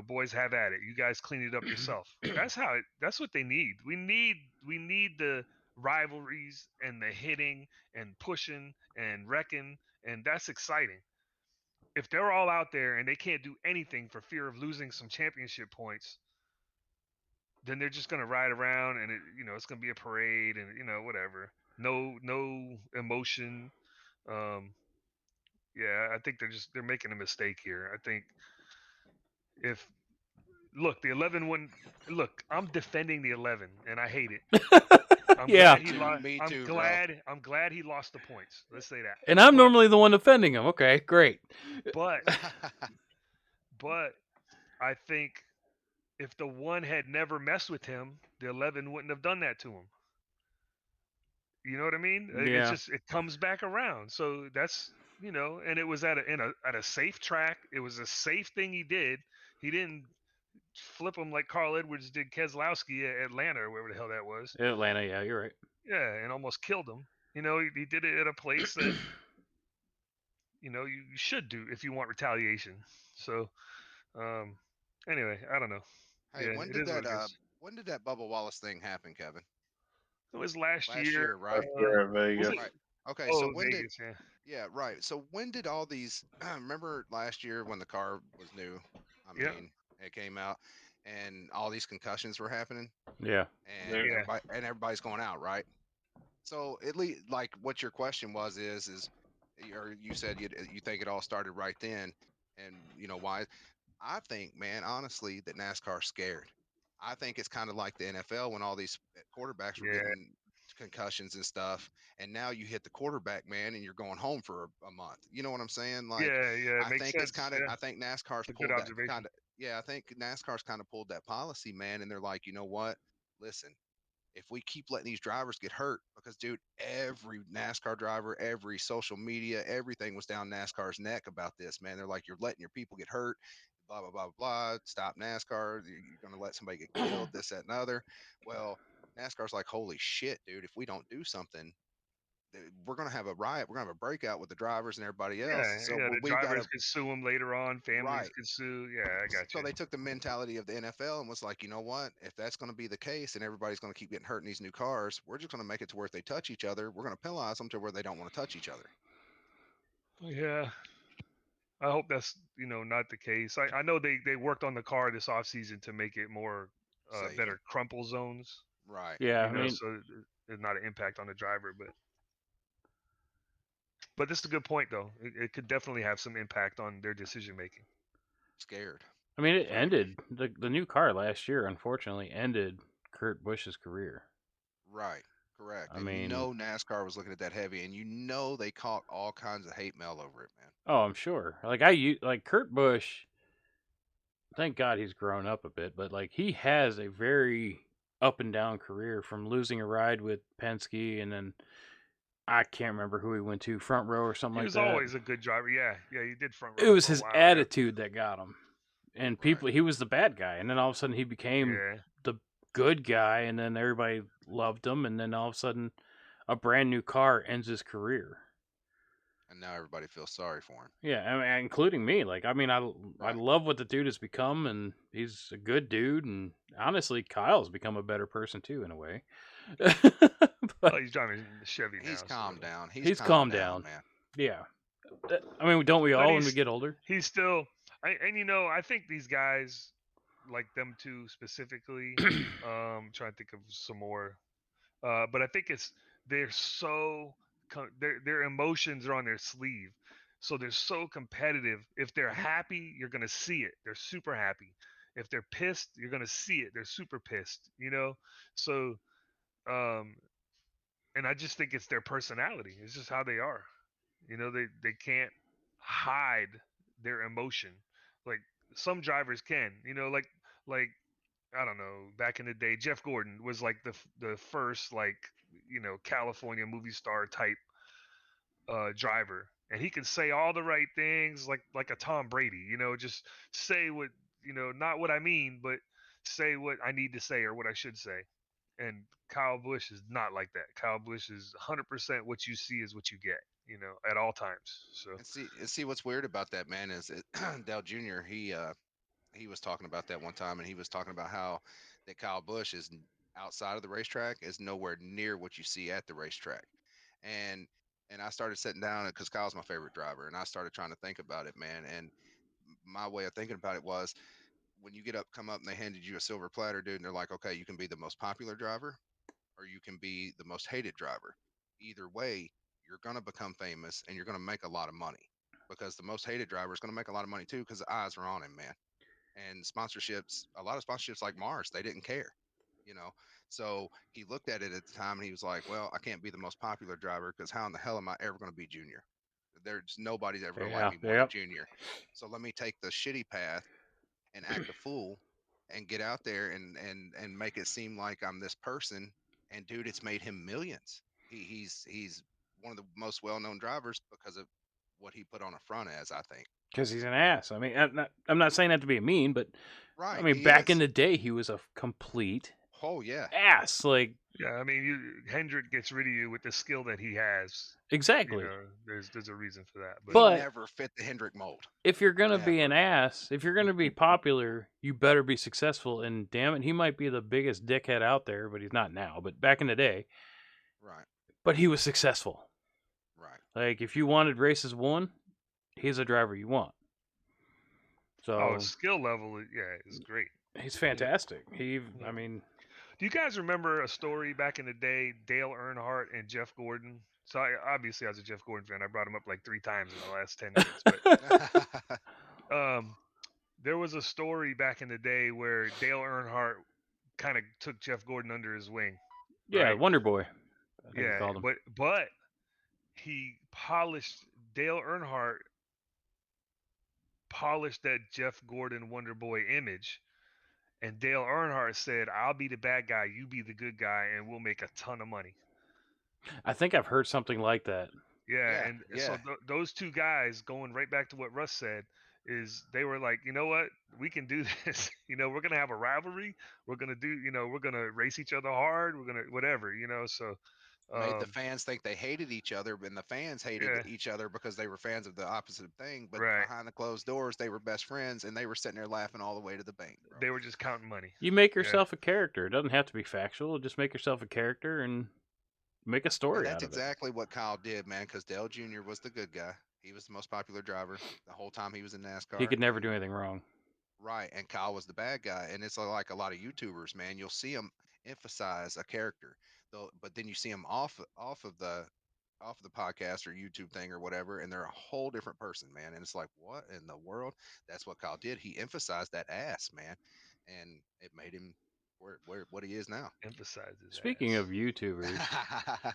S3: boys have at it. You guys clean it up yourself. That's what they need. We need the rivalries and the hitting and pushing and wrecking, and that's exciting. If they're all out there and they can't do anything for fear of losing some championship points, then they're just gonna ride around and it's gonna be a parade and whatever. No emotion. Um, yeah, I think they're making a mistake here. I think if look the 11 one, look, I'm defending the 11 and I hate it. I'm
S2: Yeah.
S3: glad he lost.
S1: Me
S3: I'm
S1: too, bro.
S3: glad he lost the points. Let's say that.
S2: And I'm
S3: But-
S2: normally the one defending him. Okay, great.
S3: But but I think if the one had never messed with him, the 11 wouldn't have done that to him. You know what I mean? It's
S2: Yeah.
S3: just it comes back around. So that's and it was at a safe track. It was a safe thing he did. He didn't flip him like Carl Edwards did Keselowski at Atlanta or wherever the hell that was.
S2: Atlanta, yeah, you're right.
S3: Yeah, and almost killed him. He did it at a place that you should do if you want retaliation. So anyway, I don't know.
S1: Hey,
S3: Yeah, it is what it is.
S1: when did that Bubba Wallace thing happen, Kevin?
S3: It was last
S1: Last
S3: year.
S1: year, right?
S4: There at Vegas.
S3: Was it-
S1: Right. Okay,
S3: Oh,
S1: so when did
S3: Vegas, yeah.
S1: yeah, right. So when did all these remember last year when the car was new? I
S3: Yeah.
S1: mean, it came out and all these concussions were happening
S2: Yeah.
S1: and
S3: Yeah.
S1: everybody's going out, right? So at least like what your question was is or you said you think it all started right then, and why? I think, man, honestly, that NASCAR's scared. I think it's kind of like the NFL when all these quarterbacks were
S3: Yeah.
S1: getting concussions and stuff, and now you hit the quarterback, man, and you're going home for a month. You know what I'm saying? Like,
S3: Yeah, it
S1: I
S3: makes
S1: think it's
S3: sense.
S1: kind of,
S3: Yeah.
S1: I think NASCAR's
S3: It's a good
S1: pulled that
S3: observation.
S1: kind of, yeah, I think NASCAR's kind of pulled that policy, man, and they're like, you know what? Listen, if we keep letting these drivers get hurt, because dude, every NASCAR driver, every social media, everything was down NASCAR's neck about this, man. They're like, you're letting your people get hurt, blah blah blah blah. Stop NASCAR. You're going to let somebody get killed, this, that, and other. Well, NASCAR's like, holy shit, dude. If we don't do something, we're going to have a riot. We're going to have a breakout with the drivers and everybody else.
S3: Yeah,
S1: So
S3: the
S1: we've got
S3: drivers
S1: to
S3: could sue them later on. Families
S1: right.
S3: could sue. Yeah, I got
S1: So
S3: you.
S1: they took the mentality of the NFL and was like, you know what? If that's going to be the case and everybody's going to keep getting hurt in these new cars, we're just going to make it to where if they touch each other, we're going to penalize them to where they don't want to touch each other.
S3: Yeah, I hope that's not the case. I know they worked on the car this offseason to make it more
S1: Safe.
S3: better crumple zones.
S1: Right.
S2: Yeah, I mean,
S3: So there's not an impact on the driver, but this is a good point though. It could definitely have some impact on their decision making.
S1: Scared.
S2: it ended the new car last year. Unfortunately, ended Kurt Busch's career.
S1: Right. Correct.
S2: I
S1: And
S2: mean,
S1: NASCAR was looking at that heavy, and they caught all kinds of hate mail over it, man.
S2: oh, I'm sure. Like Kurt Busch. Thank God he's grown up a bit, but like he has a very up and down career from losing a ride with Penske, and then I can't remember who he went to, front row or something
S3: He
S2: like
S3: was
S2: that.
S3: always a good driver. Yeah, yeah, he did front
S2: It
S3: row
S2: was
S3: for a
S2: his
S3: while. Yeah,
S2: attitude that got him. And
S1: Right.
S2: he was the bad guy, and then all of a sudden he became
S3: yeah.
S2: the good guy, and then everybody loved him, and then all of a sudden a brand new car ends his career.
S1: And now everybody feels sorry for him.
S2: Yeah, I mean, including me. Like, I mean, I
S1: Right.
S2: love what the dude has become, and he's a good dude. And honestly, Kyle's become a better person too, in a way.
S3: Well,
S2: But
S3: he's driving the Chevy now.
S1: He's calmed
S3: so.
S1: down.
S2: he's
S1: calmed
S2: calmed down.
S1: man.
S2: Yeah, I mean, don't we
S3: But
S2: all when we get older?
S3: he's still, and I think these guys, like them two specifically. Trying to think of some more. But I think they're so their emotions are on their sleeve, so they're so competitive. If they're happy, you're gonna see it. They're super happy. If they're pissed, you're gonna see it. They're super pissed. So um, and I just think it's their personality. It's just how they are. They can't hide their emotion like some drivers can. Like I don't know, back in the day, Jeff Gordon was like the first like California movie star type driver, and he can say all the right things like a Tom Brady. Just say what not what I mean, but say what I need to say or what I should say. And Kyle Busch is not like that. Kyle Busch is 100% what you see is what you get. At all times. So
S1: And see what's weird about that, man, is Dale Jr. He was talking about that one time, and he was talking about how that Kyle Busch is outside of the racetrack is nowhere near what you see at the racetrack. And I started sitting down because Kyle's my favorite driver, and I started trying to think about it, man. And my way of thinking about it was when you come up and they handed you a silver platter, dude, and they're like, okay, you can be the most popular driver or you can be the most hated driver. Either way, you're going to become famous and you're going to make a lot of money because the most hated driver is going to make a lot of money too because the eyes are on him, man. And sponsorships, a lot of sponsorships like Mars, they didn't care, you know. So he looked at it at the time and he was like, well, I can't be the most popular driver because how in the hell am I ever going to be Junior? There's nobody's ever going to like
S2: Yeah,
S1: me more than
S2: yep.
S1: Junior. So let me take the shitty path and act a fool and get out there and make it seem like I'm this person. And dude, it's made him millions. He's one of the most well-known drivers because of what he put on a front as, I think.
S2: Because he's an ass. I mean, I'm not saying that to be mean, but I
S1: Right,
S2: mean,
S1: he
S2: back in
S1: is.
S2: the day, he was a complete
S1: Oh yeah.
S2: ass. Like,
S3: yeah, I mean, Hendrick gets rid of you with the skill that he has.
S2: exactly.
S3: There's a reason for that.
S1: He
S2: But
S1: never fit the Hendrick mold.
S2: if you're gonna be an
S1: Never.
S2: ass, if you're gonna be popular, you better be successful. And damn it, he might be the biggest dickhead out there, but he's not now. But back in the day,
S1: Right.
S2: but he was successful.
S1: Right.
S2: Like, if you wanted races won, he's a driver you want. So
S3: Skill level, yeah, is great.
S2: he's fantastic. I mean,
S3: Do you guys remember a story back in the day, Dale Earnhardt and Jeff Gordon? So obviously, as a Jeff Gordon fan, I brought him up like 3 times in the last 10 minutes. But there was a story back in the day where Dale Earnhardt kind of took Jeff Gordon under his wing.
S2: yeah,
S3: Right?
S2: Wonder Boy. I think he
S3: Yeah,
S2: called him.
S3: but he Dale Earnhardt polished that Jeff Gordon Wonder Boy image. And Dale Earnhardt said, "I'll be the bad guy, you be the good guy, and we'll make a ton of money."
S2: I think I've heard something like that.
S3: Yeah,
S1: Yeah.
S3: and so
S1: Yeah.
S3: those two guys, going right back to what Russ said, is they were like, you know what, we can do this. We're gonna have a rivalry. We're gonna we're gonna race each other hard. We're gonna whatever. So
S1: Made the
S3: um,
S1: fans think they hated each other, and the fans hated
S3: yeah,
S1: each other because they were fans of the opposite thing. But
S3: right.
S1: behind the closed doors, they were best friends, and they were sitting there laughing all the way to the bank, bro.
S3: They were just counting money.
S2: You make
S3: Yeah,
S2: yourself a character. It doesn't have to be factual. Just make yourself a character and make a
S1: And
S2: story
S1: that's
S2: out of it.
S1: exactly what Kyle did, man. Because Dale Jr. was the good guy. He was the most popular driver the whole time he was in
S2: He
S1: NASCAR.
S2: could never do anything wrong.
S1: Right, and Kyle was the bad guy. And it's like a lot of YouTubers, man. You'll see them emphasize a character, though, but then you see them off of the podcast or YouTube thing or whatever, and they're a whole different person, man. And it's like, what in the world? That's what Kyle did. He emphasized that ass, man, and it made him what he is now.
S3: Emphasizes.
S2: Speaking
S3: ass.
S2: of YouTubers, a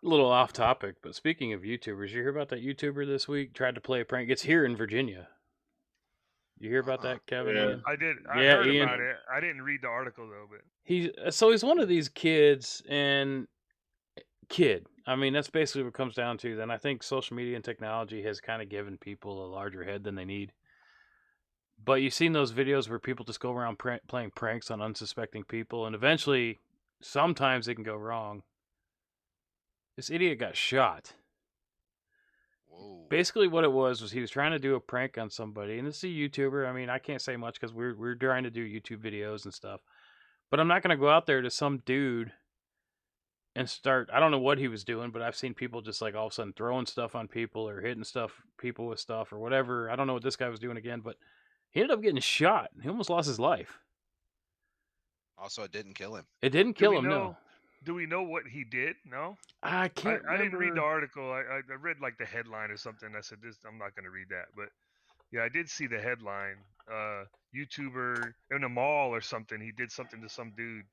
S2: little off topic, but speaking of YouTubers, you hear about that YouTuber this week tried to play a prank? It's here in Virginia. You hear about
S1: Uh-uh.
S2: that, Kevin?
S4: Yeah.
S2: Ian?
S3: I did. I
S2: Yeah,
S3: heard
S2: Ian.
S3: about it. I didn't read the article though, but
S2: He's one of these kids, and I mean, that's basically what it comes down to. Then I think social media and technology has kind of given people a larger head than they need. But you've seen those videos where people just go around playing pranks on unsuspecting people, and eventually, sometimes it can go wrong. This idiot got shot.
S1: Whoa.
S2: Basically, what it was he was trying to do a prank on somebody, and this is a YouTuber. I mean, I can't say much because we're trying to do YouTube videos and stuff. But I'm not going to go out there to some dude and start. I don't know what he was doing, but I've seen people just like all of a sudden throwing stuff on people or hitting people with stuff or whatever. I don't know what this guy was doing again, but he ended up getting shot. He almost lost his life.
S1: Also, it didn't kill him.
S2: It didn't kill him, no.
S3: Do we know what he did? No.
S2: I can't remember.
S3: I didn't read the article. I read like the headline or something. I said this. I'm not going to read that, but yeah, I did see the headline. YouTuber in a mall or something. He did something to some dude,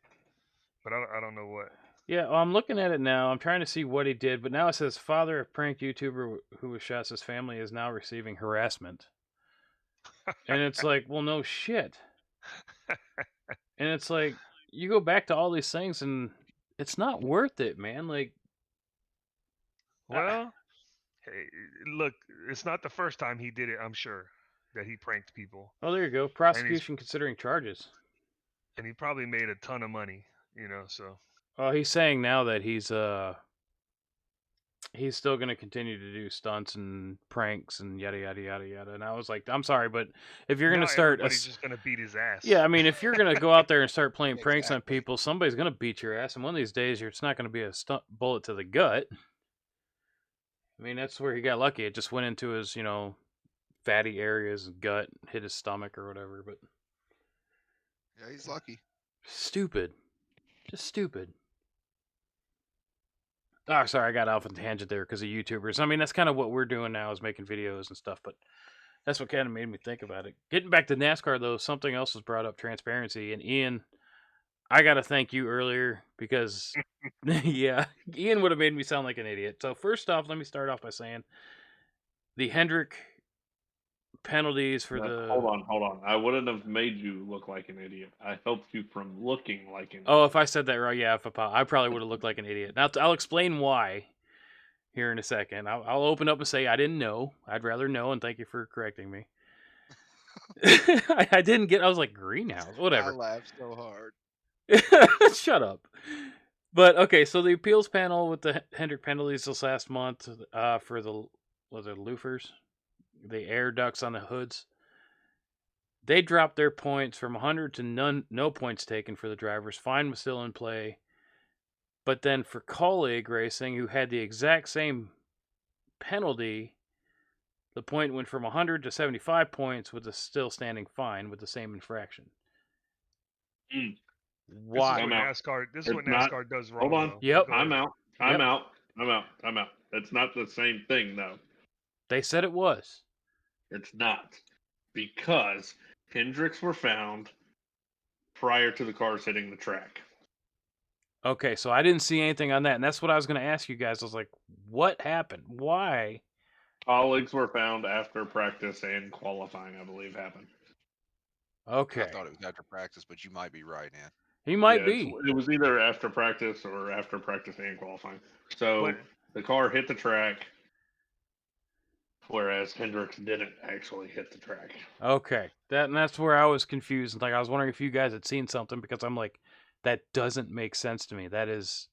S3: but I don't know what.
S2: Yeah, well, I'm looking at it now. I'm trying to see what he did, but now it says father of prank YouTuber who was shot. His family is now receiving harassment, and it's like, well, no shit. And it's like you go back to all these things, and it's not worth it, man. Like,
S3: Well, hey, look, it's not the first time he did it. I'm sure that he pranked people,
S2: oh, there you go. Prosecution considering charges.
S3: and he probably made a ton of money. So.
S2: Well, he's saying now that he's still going to continue to do stunts and pranks and yada yada yada yada. And I was like, I'm sorry, but if you're going to start,
S3: everybody's just going to beat his ass.
S2: yeah, I mean, if you're going to go out there and start playing pranks on
S1: Exactly.
S2: people, somebody's going to beat your ass, and one of these days, it's not going to be a bullet to the gut. I mean, that's where he got lucky. It just went into his, fatty areas, gut, hit his stomach or whatever. But
S1: Yeah, he's lucky.
S2: stupid, just stupid. Oh, sorry, I got off on a tangent there because of YouTubers. I mean, that's kind of what we're doing now is making videos and stuff, but that's what kind of made me think about it. Getting back to NASCAR, though, something else was brought up, transparency. And Ian, I got to thank you earlier because, yeah, Ian would have made me sound like an idiot. So first off, let me start off by saying the Hendrick penalties for the...
S4: Hold on. I wouldn't have made you look like an idiot. I helped you from looking like an
S2: Oh,
S4: idiot.
S2: if I said that right, yeah, I probably would have looked like an idiot. Now, I'll explain why here in a second. I'll open up and say I didn't know. I'd rather know, and thank you for correcting me. I didn't get... I was like, greenhouse, whatever.
S1: I laughed so hard.
S2: Shut up. But, okay, so the appeals panel with the Hendrick penalties this last month for the loofers, the air ducts on the hoods, they dropped their points from 100 to no points taken for the drivers. Fine was still in play. But then for colleague racing, who had the exact same penalty, the point went from 100 to 75 points with a still standing fine with the same infraction.
S4: Mm.
S2: Why?
S3: This is what NASCAR does wrong.
S4: Hold on.
S3: Though.
S2: Yep.
S4: I'm out. I'm out. That's not the same thing, though.
S2: They said it was.
S4: It's not. Because Hendricks were found prior to the cars hitting the track.
S2: Okay, so I didn't see anything on that, and that's what I was going to ask you guys. I was like, what happened? Why?
S4: Colleagues were found after practice and qualifying, I believe, happened.
S2: Okay.
S1: I thought it was after practice, but you might be right, man.
S2: He might be.
S4: It was either after practice or after practice and qualifying. So the car hit the track, whereas Hendricks didn't actually hit the track.
S2: Okay, that's where I was confused. Like, I was wondering if you guys had seen something, because I'm like, that doesn't make sense to me. That is...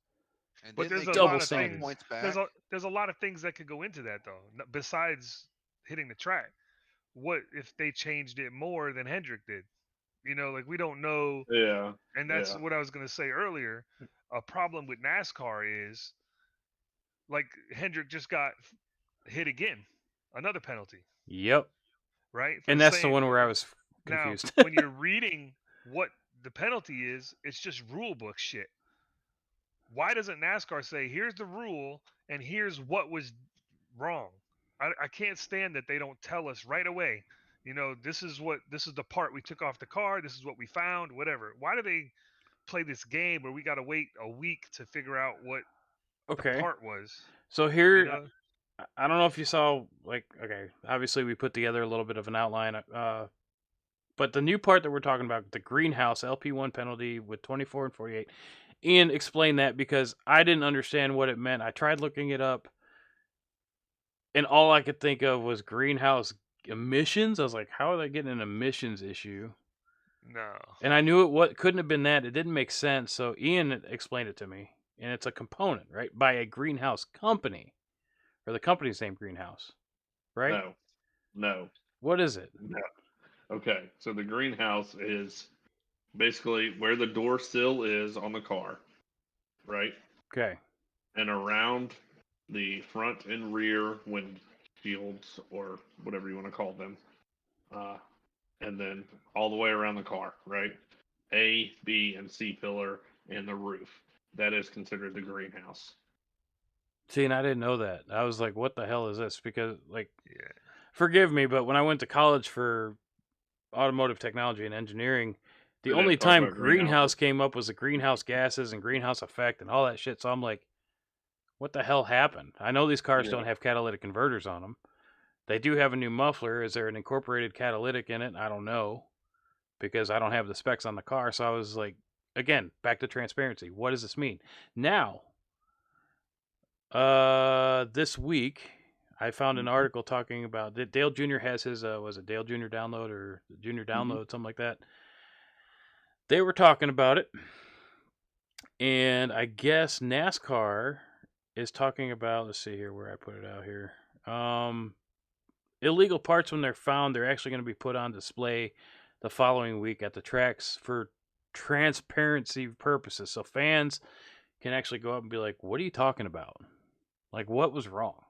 S3: But there's a
S2: double
S3: lot of
S2: standards.
S3: things. There's a lot of things that could go into that though, besides hitting the track. What if they changed it more than Hendrick did? Like we don't know.
S4: Yeah.
S3: And that's what I was gonna say earlier. A problem with NASCAR is, like, Hendrick just got hit again, another penalty.
S2: Yep.
S3: Right.
S2: And that's the one where I was confused.
S3: Now, when you're reading what the penalty is, it's just rule book shit. Why doesn't NASCAR say, here's the rule and here's what was wrong? I can't stand that they don't tell us right away. This is the part we took off the car. This is what we found, whatever. Why do they play this game where we got to wait a week to figure out what the
S2: Okay.
S3: part was.
S2: So
S3: You
S2: here,
S3: know?
S2: I don't know if you saw, like, okay, obviously we put together a little bit of an outline, but the new part that we're talking about, the greenhouse LP1 penalty with 24 and 48, Ian explained that because I didn't understand what it meant. I tried looking it up, and all I could think of was greenhouse emissions. I was like, how are they getting an emissions issue?
S3: No.
S2: And I knew it couldn't have been that. It didn't make sense. So Ian explained it to me, and it's a component, right, by a greenhouse company, or the company's name Greenhouse, right?
S4: No, no,
S2: What is it?
S4: no. Okay, so the greenhouse is basically where the door sill is on the car, right?
S2: Okay.
S4: And around the front and rear windshields, or whatever you want to call them, uh, and then all the way around the car, right? A, B, and C pillar and the roof. That is considered the greenhouse.
S2: See, and I didn't know that. I was like, what the hell is this? Because, like,
S3: Yeah.
S2: forgive me, but when I went to college for automotive technology and engineering, the
S4: They didn't
S2: only
S4: talk
S2: time
S4: about
S2: greenhouse
S4: greenhouses.
S2: came up was the greenhouse gases and greenhouse effect and all that shit. So I'm like, what the hell happened? I know these cars
S4: Yeah.
S2: don't have catalytic converters on them. They do have a new muffler. Is there an incorporated catalytic in it? I don't know, because I don't have the specs on the car. So I was like, again, back to transparency. What does this mean? Now, this week I found an article talking about that Dale Jr. has his was it Dale Jr. download or Junior download, something like that. They were talking about it, and I guess NASCAR is talking about, let's see here where I put it out here. Illegal parts, when they're found, they're actually going to be put on display the following week at the tracks for transparency purposes. So fans can actually go up and be like, what are you talking about? Like, what was wrong?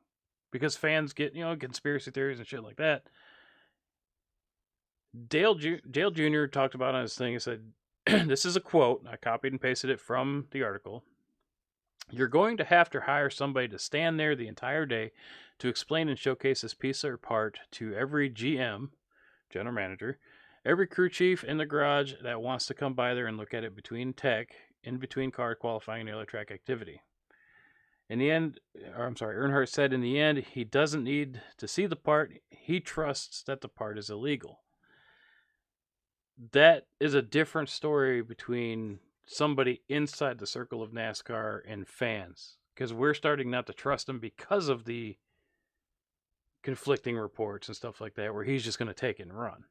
S2: Because fans get, conspiracy theories and shit like that. Dale Jr. talked about on his thing. He said, this is a quote. I copied and pasted it from the article. You're going to have to hire somebody to stand there the entire day to explain and showcase this piece or part to every GM, general manager, every crew chief in the garage that wants to come by there and look at it between tech, in between car qualifying and other track activity. In the end, Earnhardt said in the end, he doesn't need to see the part. He trusts that the part is illegal. That is a different story between somebody inside the circle of NASCAR and fans, because we're starting not to trust him because of the conflicting reports and stuff like that, where he's just going to take it and run.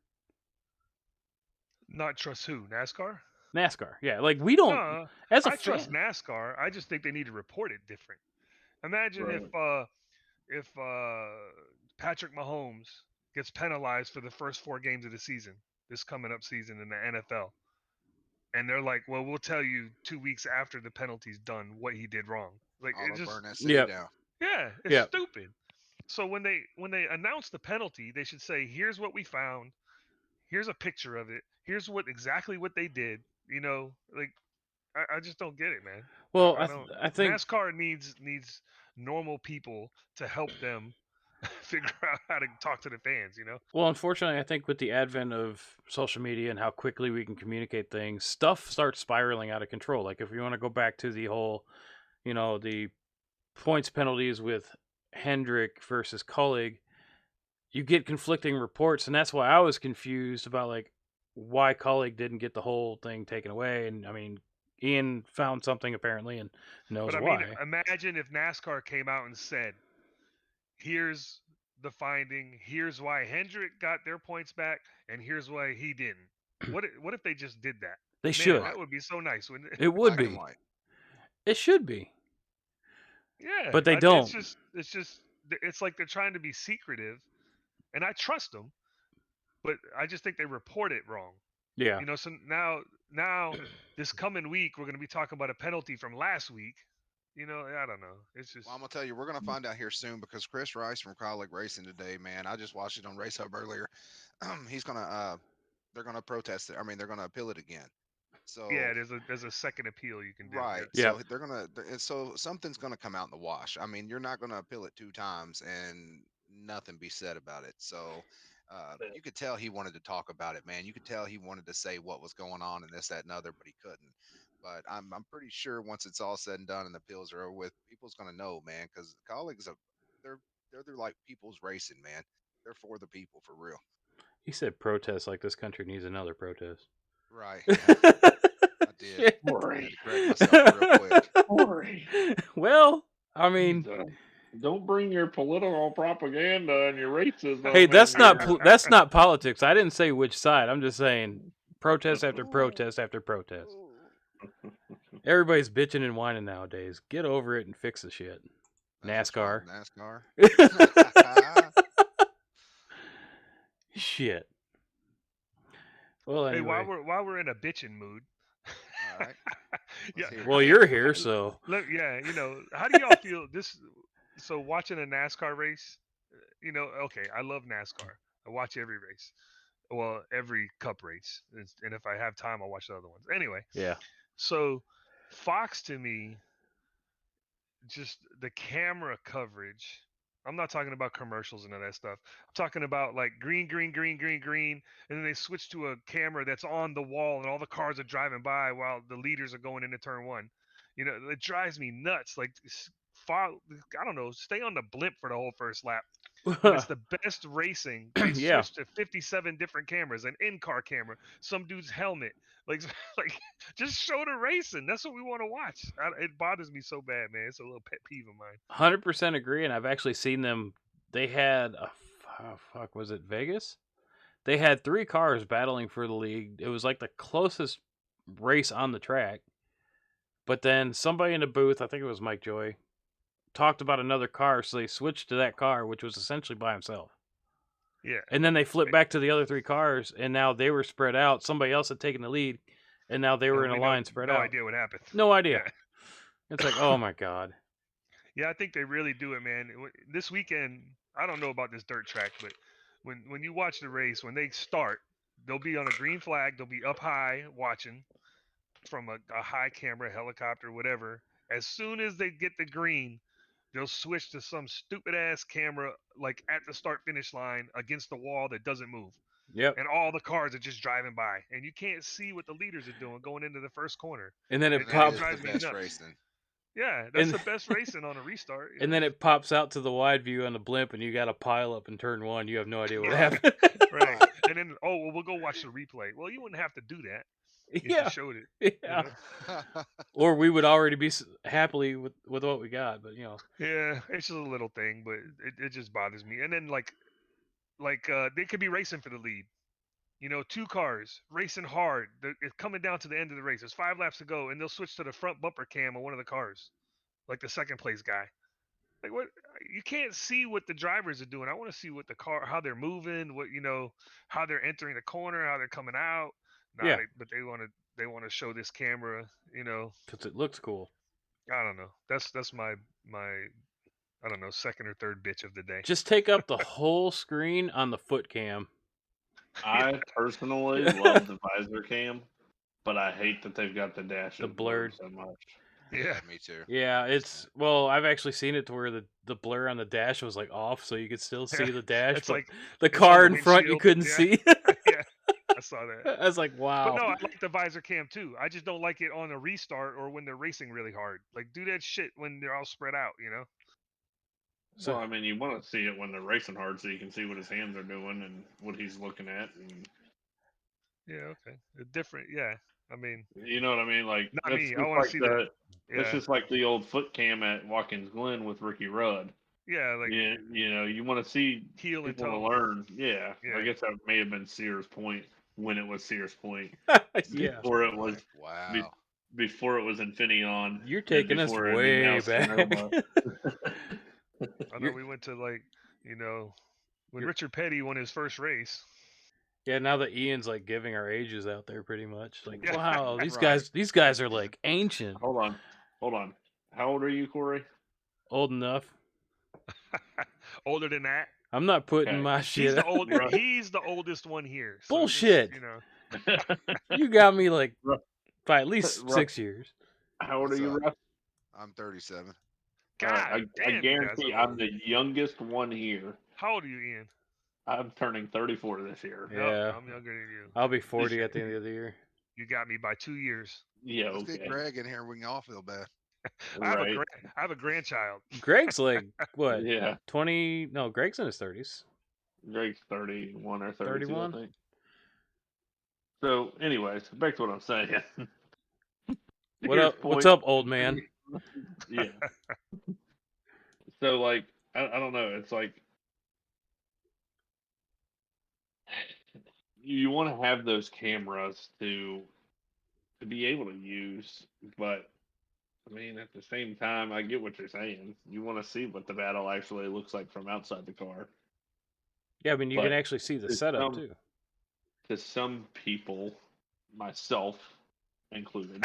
S3: Not trust who? NASCAR?
S2: NASCAR, yeah, like we don't.
S3: No,
S2: As a
S3: I trust
S2: fan,
S3: NASCAR. I just think they need to report it different. Imagine
S4: Right.
S3: if Patrick Mahomes gets penalized for the first 4 games of the season, this coming up season in the NFL, and they're like, "Well, we'll tell you 2 weeks after the penalty's done what he did wrong." Like
S1: All
S3: it
S1: of
S3: just,
S1: burn that city
S2: yep,
S1: down.
S3: yeah, it's
S2: yep.
S3: stupid. So when they announce the penalty, they should say, "Here's what we found. Here's a picture of it. Here's exactly what they did." Like I just don't get it, man.
S2: Well,
S3: I don't.
S2: I think.
S3: NASCAR needs normal people to help them figure out how to talk to the fans.
S2: Well, unfortunately, I think with the advent of social media and how quickly we can communicate things, stuff starts spiraling out of control. Like if you want to go back to the whole, the points penalties with Hendrick versus Cullig, you get conflicting reports, and that's why I was confused about like why Cullig didn't get the whole thing taken away. And I mean, Ian found something apparently and knows
S3: But I mean,
S2: why.
S3: imagine if NASCAR came out and said, "Here's the finding. Here's why Hendrick got their points back, and here's why he didn't." What if they just did that?
S2: They
S3: Man,
S2: should.
S3: that
S1: Right.
S3: would be so nice, wouldn't it?
S2: It would
S1: Black and
S2: be.
S1: white.
S2: It should be.
S3: Yeah,
S2: But they
S3: it's
S2: don't.
S3: just it's like they're trying to be secretive, and I trust them, but I just think they report it wrong.
S2: Yeah.
S3: So now this coming week we're going to be talking about a penalty from last week. I don't know. It's just
S1: Well, I'm gonna tell you, we're gonna find out here soon because Chris Rice from Colleague Racing today, man. I just watched it on Race Hub earlier. He's gonna they're gonna protest it. I mean, they're gonna appeal it again.
S3: yeah.
S1: So
S3: There's a second appeal you can do.
S1: right.
S3: Yep.
S2: Yeah.
S1: So and so something's gonna come out in the wash. I mean, you're not gonna appeal it 2 times and nothing be said about it. So you could tell he wanted to talk about it, man. You could tell he wanted to say what was going on and this, that, and other, but he couldn't. But I'm pretty sure once it's all said and done and the appeals are over with, people's gonna know, man, because colleagues are they're they're like people's racing, man. They're for the people for real.
S2: He said protest like this country needs another protest.
S1: Right? Yeah, I did.
S2: Shit.
S1: I had to correct myself real quick.
S4: Corey,
S2: Well, I mean,
S4: don't bring your political propaganda and your racism.
S2: hey, that's
S4: and
S2: not
S4: your-
S2: that's not politics. I didn't say which side. I'm just saying protest after protest after protest. Everybody's bitching and whining nowadays. Get over it and fix the shit.
S1: That's
S2: NASCAR.
S1: what's wrong with NASCAR.
S2: Shit. Well,
S3: Hey,
S2: anyway.
S3: while we're in a bitching mood,
S1: All right.
S3: yeah.
S1: Let's hear it.
S2: Well, you're here, so
S3: Look, yeah, how do y'all feel this? So watching a NASCAR race, okay, I love NASCAR. I watch every race, well, every Cup race, and if I have time, I'll watch the other ones. Anyway,
S2: yeah.
S3: so Fox to me, just the camera coverage. I'm not talking about commercials and all that stuff. I'm talking about like green, green, green, green, green, and then they switch to a camera that's on the wall, and all the cars are driving by while the leaders are going into turn one. It drives me nuts. Like, I don't know, stay on the blimp for the whole first lap. When it's the best racing, they
S2: Yeah.
S3: switch to 57 different cameras, an in-car camera, some dude's helmet, like, like just show the racing. That's what we want to watch. It bothers me so bad, man. It's a little pet peeve of mine.
S2: 100% agree, and I've actually seen them. They had fuck, was it Vegas? They had 3 cars battling for the lead. It was like the closest race on the track. But then somebody in the booth, I think it was Mike Joy, talked about another car, so they switched to that car, which was essentially by himself.
S3: Yeah.
S2: And then they flipped back to the other 3 cars, and now they were spread out. Somebody else had taken the lead, and now they were in a line spread out.
S3: No idea what happened.
S2: No idea.
S3: Yeah.
S2: It's like, oh my god.
S3: Yeah, I think they really do it, man. This weekend, I don't know about this dirt track, but when you watch the race, when they start, they'll be on a green flag. They'll be up high watching from a high camera, helicopter, whatever. As soon as they get the green, they'll switch to some stupid ass camera like at the start finish line against the wall that doesn't move.
S2: Yep.
S3: And all the cars are just driving by, and you can't see what the leaders are doing going into the first corner.
S2: And then it
S3: It
S1: That
S2: pops.
S1: is
S3: drives
S1: the
S3: me
S1: best
S3: nuts.
S1: racing.
S3: Yeah, that's
S2: And-
S3: the best racing on a restart.
S2: And then it pops out to the wide view on the blimp, and you got a pile up in turn 1. You have no idea what
S3: Yeah.
S2: happened.
S3: Right. And then, well, we'll go watch the replay. Well, you wouldn't have to do that if
S2: Yeah.
S3: you showed it.
S2: Yeah. Or we would already be happily with what we got, but
S3: Yeah, it's just a little thing, but it just bothers me. And then like they could be racing for the lead. 2 cars racing hard. It's coming down to the end of the race. There's 5 laps to go, and they'll switch to the front bumper cam on one of the cars, like the second place guy. Like, what? You can't see what the drivers are doing. I want to see what how they're moving, how they're entering the corner, how they're coming out. Nah,
S2: Yeah.
S3: but they want to show this camera.
S2: because it looks cool.
S3: I don't know. That's my I don't know, second or third bitch of the day.
S2: Just take up the whole screen on the foot cam.
S4: I personally love the visor cam, but I hate that they've got the dash
S2: The
S4: and blur
S2: blurred.
S4: so much.
S3: Yeah.
S1: Me too.
S2: Yeah, it's I've actually seen it to where the blur on the dash was like off, so you could still see the dash.
S3: It's
S2: but
S3: like
S2: the
S3: it's
S2: car
S3: on the
S2: in front you
S3: windshield.
S2: couldn't
S3: Yeah.
S2: see.
S3: Yeah, I saw that.
S2: I was like, wow.
S3: But no, I like the visor cam too. I just don't like it on a restart or when they're racing really hard. Like, do that shit when they're all spread out.
S2: So-
S4: Well, I mean, you want to see it when they're racing hard, so you can see what his hands are doing and what he's looking at, and
S3: Yeah, okay. Different, yeah. I mean,
S4: you know what I mean. Like
S3: Not
S4: that's
S3: me. I
S4: just
S3: wanna
S4: like
S3: see
S4: the
S3: that.
S4: that's
S3: yeah,
S4: just like the old foot cam at Watkins Glen with Ricky Rudd.
S3: yeah, like
S4: You want to see
S3: heel and
S4: people to
S3: toe.
S4: learn. Yeah,
S3: Yeah.
S4: I guess that may have been Sears Point when it was Sears Point.
S2: Yeah.
S4: Before it was
S1: Wow.
S4: before it was Infineon.
S2: You're
S4: and
S2: taking us
S4: before it was
S2: way
S4: now
S2: back.
S4: Sonoma.
S3: I know we went to when Richard Petty won his first race.
S2: Yeah, now that Ian's like giving our ages out there pretty much. Like,
S3: Yeah.
S2: wow, these
S1: Right.
S2: guys are like ancient.
S4: Hold on. How old are you, Corey?
S2: Old enough.
S3: Older than that.
S2: I'm not putting
S4: Okay.
S2: my
S3: He's
S2: shit
S3: the
S2: out.
S3: old.
S4: Right.
S3: He's the oldest one here. So
S2: Bullshit. You got me like by at least
S4: Rough.
S2: 6 years.
S4: How old are
S1: What's
S4: you,
S1: up?
S4: Russ?
S1: I'm 37.
S3: God
S4: I
S3: damn, you
S4: guarantee
S3: guys are
S4: I'm
S3: old.
S4: the youngest one here.
S3: How old are you, Ian?
S4: I'm turning 34 this year.
S2: Yeah.
S3: I'm younger than you.
S2: I'll be 40 at the end of the year.
S3: You got me by 2 years.
S4: Yeah,
S1: Let's
S4: okay.
S1: get Greg in here. We can all feel bad.
S3: I
S4: Right.
S3: have a grandchild.
S2: Greg's like what?
S4: Yeah.
S2: 20? No, Greg's in his 30s.
S4: Greg's 31 or 32,
S2: 31?
S4: I think. So, anyways, back to what I'm saying.
S2: What up? What's up, old man?
S4: Yeah. So, like, I don't know. It's like you want to have those cameras to be able to use, but I mean, at the same time, I get what you're saying. You want to see what the battle actually looks like from outside the car.
S2: Yeah, I mean, you
S4: But
S2: can actually see the
S4: to
S2: setup
S4: some-
S2: too.
S4: To some people, myself included,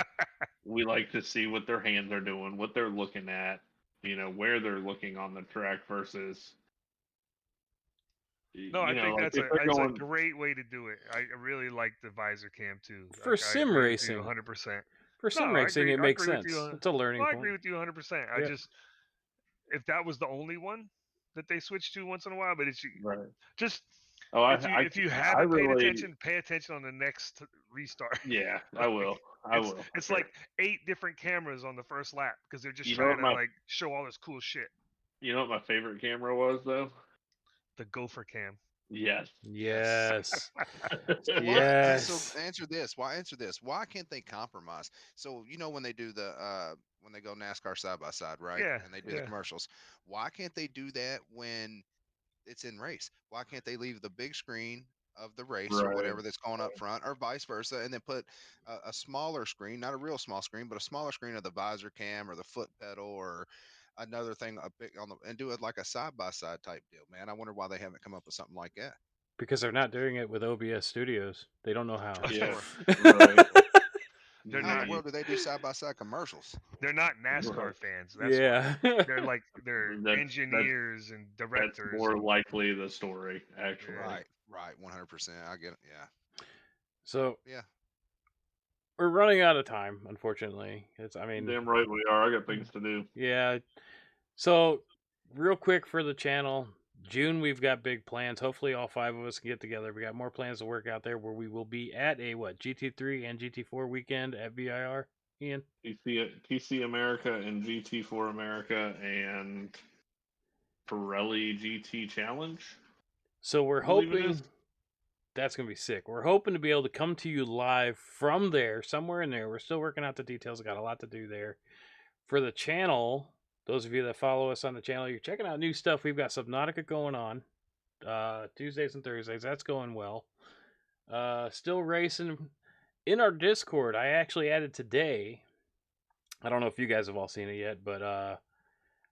S4: we like to see what their hands are doing, what they're looking at, where they're looking on the track versus.
S3: No, I think
S4: like
S3: that's
S4: if they're
S3: a
S4: going,
S3: great way to do it. I really like the visor cam too.
S2: For sim racing.
S3: 100%.
S2: For sim racing, it makes sense. It's a learning
S3: I
S2: point.
S3: agree with you 100%.
S2: Yeah.
S3: I just, if that was the only one that they switched to once in a while, but it's
S4: right.
S3: just
S4: Oh,
S3: if you haven't paid attention, pay attention on the next restart.
S4: Yeah, I will.
S3: It's like 8 different cameras on the first lap because they're just
S4: You know
S3: trying to
S4: what
S3: like show all this cool shit.
S4: You know what my favorite camera was though?
S3: The gopher cam.
S4: Yes.
S2: Yes.
S1: So
S2: Yes.
S1: answer this. Why can't they compromise? So when they do when they go NASCAR side by side, right?
S3: Yeah,
S1: And they do the commercials. Why can't they do that when it's in race? Why can't they leave the big screen of the race or whatever that's going up front, or vice versa, and then put a smaller screen, not a real small screen, but a smaller screen of the visor cam or the foot pedal or another thing and do it like a side by side type deal, man. I wonder why they haven't come up with something like that.
S2: Because they're not doing it with OBS Studios. They don't know how.
S4: Yeah.
S1: Right.
S3: They're
S1: How
S3: not.
S1: in the world do they do side by side commercials?
S3: They're not NASCAR
S4: Right.
S3: fans. That's
S2: Yeah.
S3: why. They're
S4: That's-
S3: engineers and
S4: That's
S3: directors.
S4: more likely the story, actually.
S1: Right, 100%. I get it. Yeah.
S2: So
S1: Yeah.
S2: we're running out of time, unfortunately.
S4: Damn right we are. I got things to do.
S2: Yeah. So real quick for the channel, June we've got big plans. Hopefully all 5 of us can get together. We got more plans to work out there where we will be at a GT3 and GT4 weekend at VIR. Ian?
S4: TC America and GT4 America and Pirelli GT Challenge.
S2: So we're
S4: I believe it
S2: hoping
S4: is.
S2: that's going to be sick. We're hoping to be able to come to you live from there, somewhere in there. We're still working out the details. Got a lot to do there. For the channel, those of you that follow us on the channel, you're checking out new stuff. We've got Subnautica going on Tuesdays and Thursdays. That's going well. Still racing in our Discord. I actually added today. I don't know if you guys have all seen it yet, but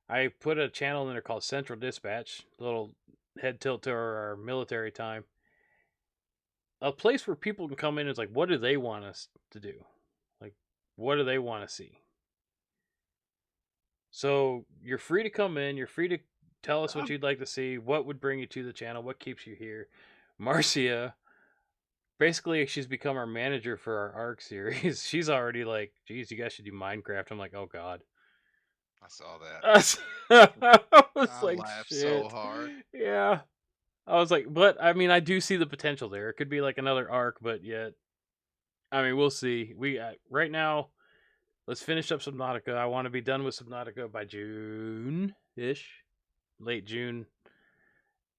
S2: I put a channel in there called Central Dispatch. A little head tilt to our military time. A place where people can come in and it's like, what do they want us to do? Like, what do they want to see? So you're free to come in. You're free to tell us what you'd like to see. What would bring you to the channel? What keeps you here? Marcia, basically, she's become our manager for our ARC series. She's already like, geez, you guys should do Minecraft. I'm like, oh, God.
S1: I saw that.
S2: I was
S1: I
S2: like,
S1: laughed
S2: shit.
S1: so hard.
S2: Yeah. I was like, but I mean, I do see the potential there. It could be like another ARC, but yet, I mean, we'll see. We right now, let's finish up Subnautica. I want to be done with Subnautica by June-ish, late June,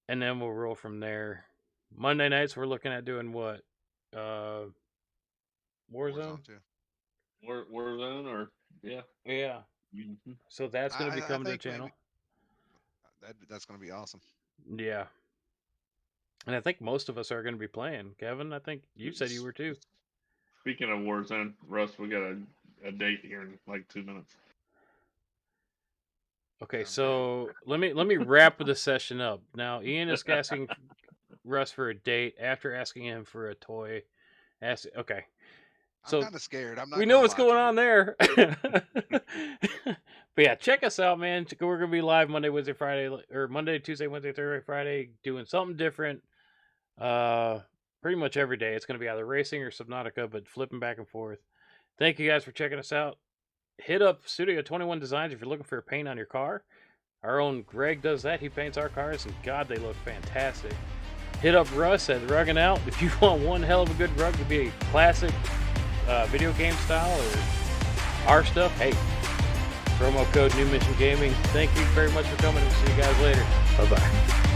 S2: and then we'll roll from there. Monday nights, we're looking at doing what? Warzone?
S1: Too.
S4: Warzone or yeah.
S2: Yeah.
S4: Mm-hmm.
S2: So that's going to be
S1: I
S2: coming to the
S1: think
S2: channel.
S1: That's going to be awesome.
S2: Yeah. And I think most of us are going to be playing. Kevin, I think you said you were too.
S4: Speaking of Warzone, Russ, we got a date here in like 2 minutes.
S2: Okay, so let me wrap the session up. Now, Ian is asking Russ for a date after asking him for a toy. Okay. So
S1: I'm kind of scared. I'm not.
S2: We know what's going on there. But yeah, check us out, man. We're gonna be live Monday, Wednesday, Friday, or Monday, Tuesday, Wednesday, Thursday, Friday, doing something different. Pretty much every day. It's gonna be either racing or Subnautica, but flipping back and forth. Thank you guys for checking us out. Hit up Studio 21 Designs if you're looking for a paint on your car. Our own Greg does that. He paints our cars, and God, they look fantastic. Hit up Russ at Rugging Out if you want one hell of a good rug to be a classic video game style or our stuff, hey, promo code New Mission Gaming. Thank you very much for coming. We'll see you guys later. Bye-bye.